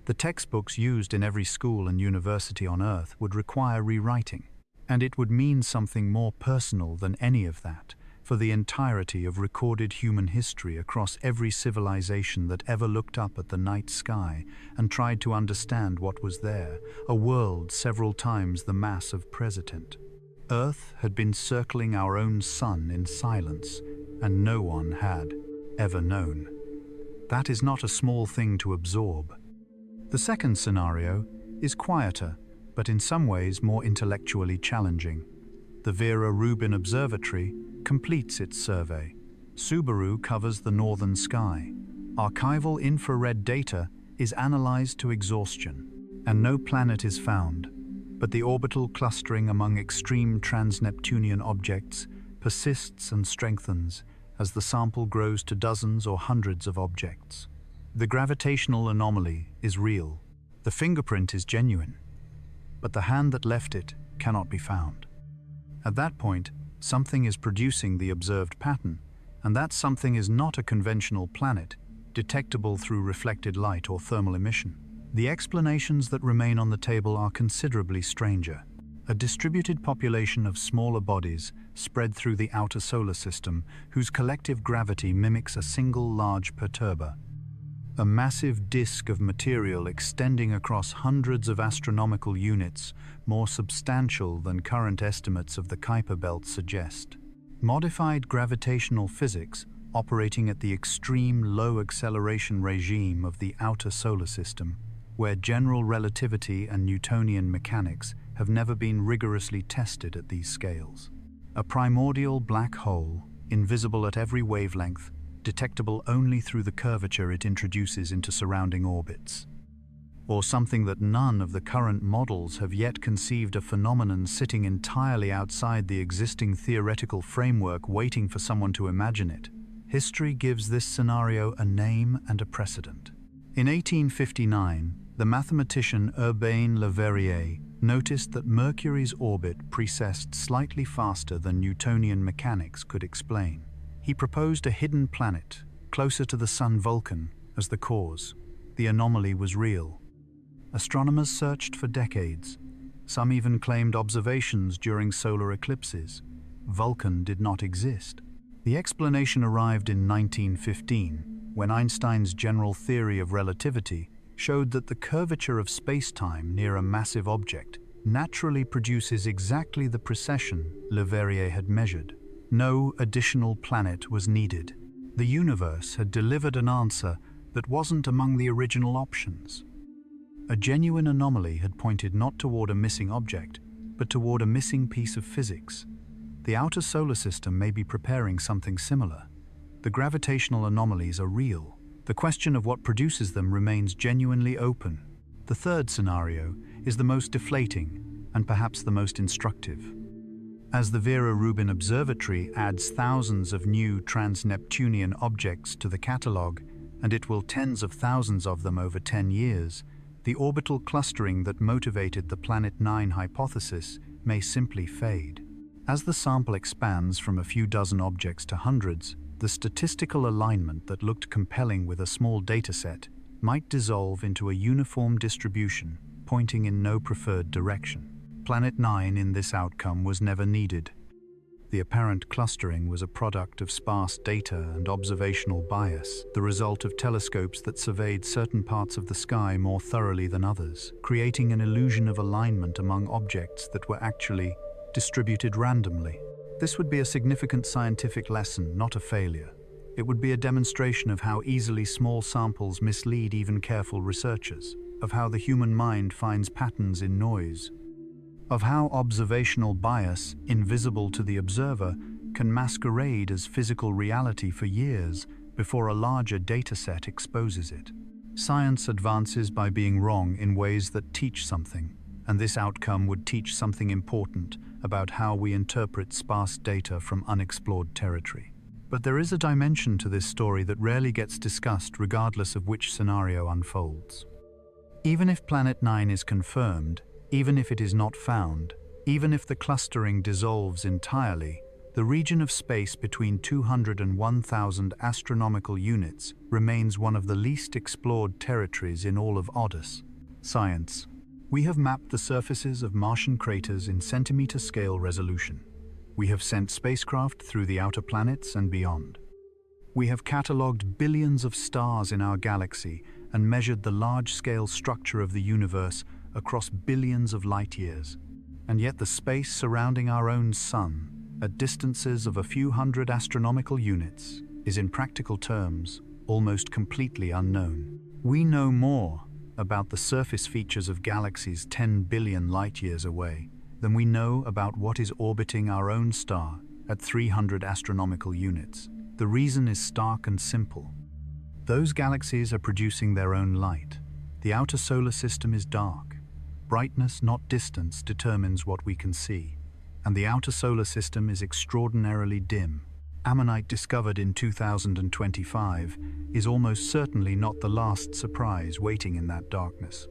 The textbooks used in every school and university on Earth would require rewriting, and it would mean something more personal than any of that, for the entirety of recorded human history across every civilization that ever looked up at the night sky and tried to understand what was there, a world several times the mass of President. Earth had been circling our own sun in silence, and no one had ever known. That is not a small thing to absorb. The second scenario is quieter, but in some ways more intellectually challenging. The Vera Rubin Observatory completes its survey. Subaru covers the northern sky. Archival infrared data is analyzed to exhaustion, and no planet is found. But the orbital clustering among extreme trans-Neptunian objects persists and strengthens as the sample grows to dozens or hundreds of objects. The gravitational anomaly is real. The fingerprint is genuine, but the hand that left it cannot be found. At that point, something is producing the observed pattern, and that something is not a conventional planet, detectable through reflected light or thermal emission. The explanations that remain on the table are considerably stranger. A distributed population of smaller bodies spread through the outer solar system, whose collective gravity mimics a single large perturber. A massive disk of material extending across hundreds of astronomical units, more substantial than current estimates of the Kuiper belt suggest. Modified gravitational physics operating at the extreme low acceleration regime of the outer solar system, where general relativity and Newtonian mechanics have never been rigorously tested at these scales. A primordial black hole, invisible at every wavelength, detectable only through the curvature it introduces into surrounding orbits. Or something that none of the current models have yet conceived, a phenomenon sitting entirely outside the existing theoretical framework waiting for someone to imagine it. History gives this scenario a name and a precedent. In 1859, the mathematician Urbain Le Verrier noticed that Mercury's orbit precessed slightly faster than Newtonian mechanics could explain. He proposed a hidden planet, closer to the sun Vulcan, as the cause. The anomaly was real. Astronomers searched for decades. Some even claimed observations during solar eclipses. Vulcan did not exist. The explanation arrived in 1915, when Einstein's general theory of relativity showed that the curvature of space-time near a massive object naturally produces exactly the precession Le Verrier had measured. No additional planet was needed. The universe had delivered an answer that wasn't among the original options. A genuine anomaly had pointed not toward a missing object, but toward a missing piece of physics. The outer solar system may be preparing something similar. The gravitational anomalies are real. The question of what produces them remains genuinely open. The third scenario is the most deflating and perhaps the most instructive. As the Vera Rubin Observatory adds thousands of new trans-Neptunian objects to the catalogue, and it will tens of thousands of them over 10 years, the orbital clustering that motivated the Planet 9 hypothesis may simply fade. As the sample expands from a few dozen objects to hundreds, the statistical alignment that looked compelling with a small dataset might dissolve into a uniform distribution, pointing in no preferred direction. Planet 9 in this outcome was never needed. The apparent clustering was a product of sparse data and observational bias, the result of telescopes that surveyed certain parts of the sky more thoroughly than others, creating an illusion of alignment among objects that were actually distributed randomly. This would be a significant scientific lesson, not a failure. It would be a demonstration of how easily small samples mislead even careful researchers, of how the human mind finds patterns in noise, of how observational bias, invisible to the observer, can masquerade as physical reality for years before a larger dataset exposes it. Science advances by being wrong in ways that teach something, and this outcome would teach something important about how we interpret sparse data from unexplored territory. But there is a dimension to this story that rarely gets discussed regardless of which scenario unfolds. Even if Planet 9 is confirmed, even if it is not found, even if the clustering dissolves entirely, the region of space between 200 and 1,000 astronomical units remains one of the least explored territories in all of Odyssey. Science. We have mapped the surfaces of Martian craters in centimeter-scale resolution. We have sent spacecraft through the outer planets and beyond. We have catalogued billions of stars in our galaxy and measured the large-scale structure of the universe across billions of light years. And yet the space surrounding our own sun, at distances of a few hundred astronomical units, is in practical terms almost completely unknown. We know more about the surface features of galaxies 10 billion light-years away than we know about what is orbiting our own star at 300 astronomical units. The reason is stark and simple. Those galaxies are producing their own light. The outer solar system is dark. Brightness, not distance, determines what we can see, and the outer solar system is extraordinarily dim. Ammonite discovered in 2025 is almost certainly not the last surprise waiting in that darkness.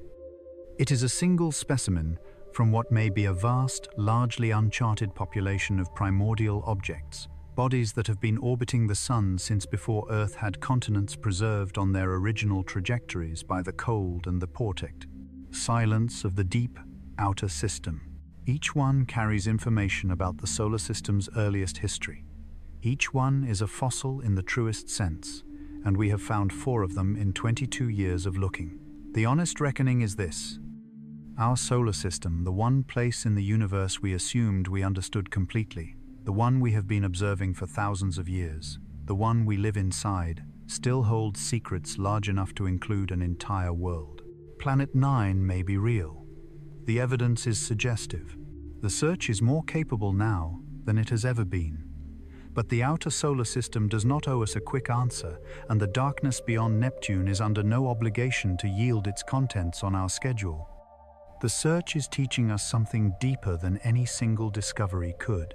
It is a single specimen from what may be a vast, largely uncharted population of primordial objects, bodies that have been orbiting the sun since before Earth had continents preserved on their original trajectories by the cold and the portent. Silence of the deep, outer system. Each one carries information about the solar system's earliest history. Each one is a fossil in the truest sense, and we have found 4 of them in 22 years of looking. The honest reckoning is this. Our solar system, the one place in the universe we assumed we understood completely, the one we have been observing for thousands of years, the one we live inside, still holds secrets large enough to include an entire world. Planet 9 may be real. The evidence is suggestive. The search is more capable now than it has ever been. But the outer solar system does not owe us a quick answer, and the darkness beyond Neptune is under no obligation to yield its contents on our schedule. The search is teaching us something deeper than any single discovery could.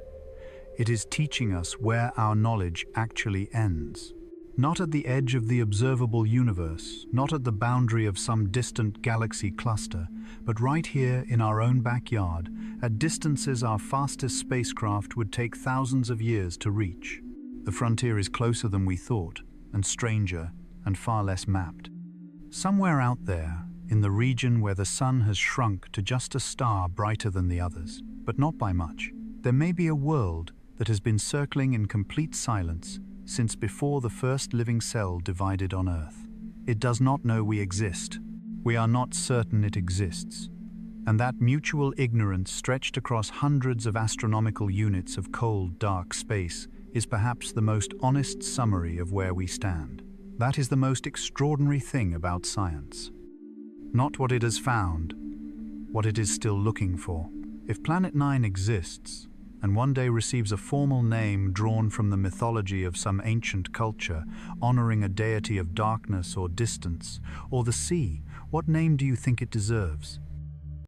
It is teaching us where our knowledge actually ends. Not at the edge of the observable universe, not at the boundary of some distant galaxy cluster, but right here in our own backyard, at distances our fastest spacecraft would take thousands of years to reach. The frontier is closer than we thought, and stranger, and far less mapped. Somewhere out there, in the region where the sun has shrunk to just a star brighter than the others, but not by much, there may be a world that has been circling in complete silence since before the first living cell divided on Earth. It does not know we exist. We are not certain it exists. And that mutual ignorance stretched across hundreds of astronomical units of cold, dark space is perhaps the most honest summary of where we stand. That is the most extraordinary thing about science. Not what it has found, what it is still looking for. If Planet 9 exists, and one day receives a formal name drawn from the mythology of some ancient culture, honoring a deity of darkness or distance, or the sea, what name do you think it deserves?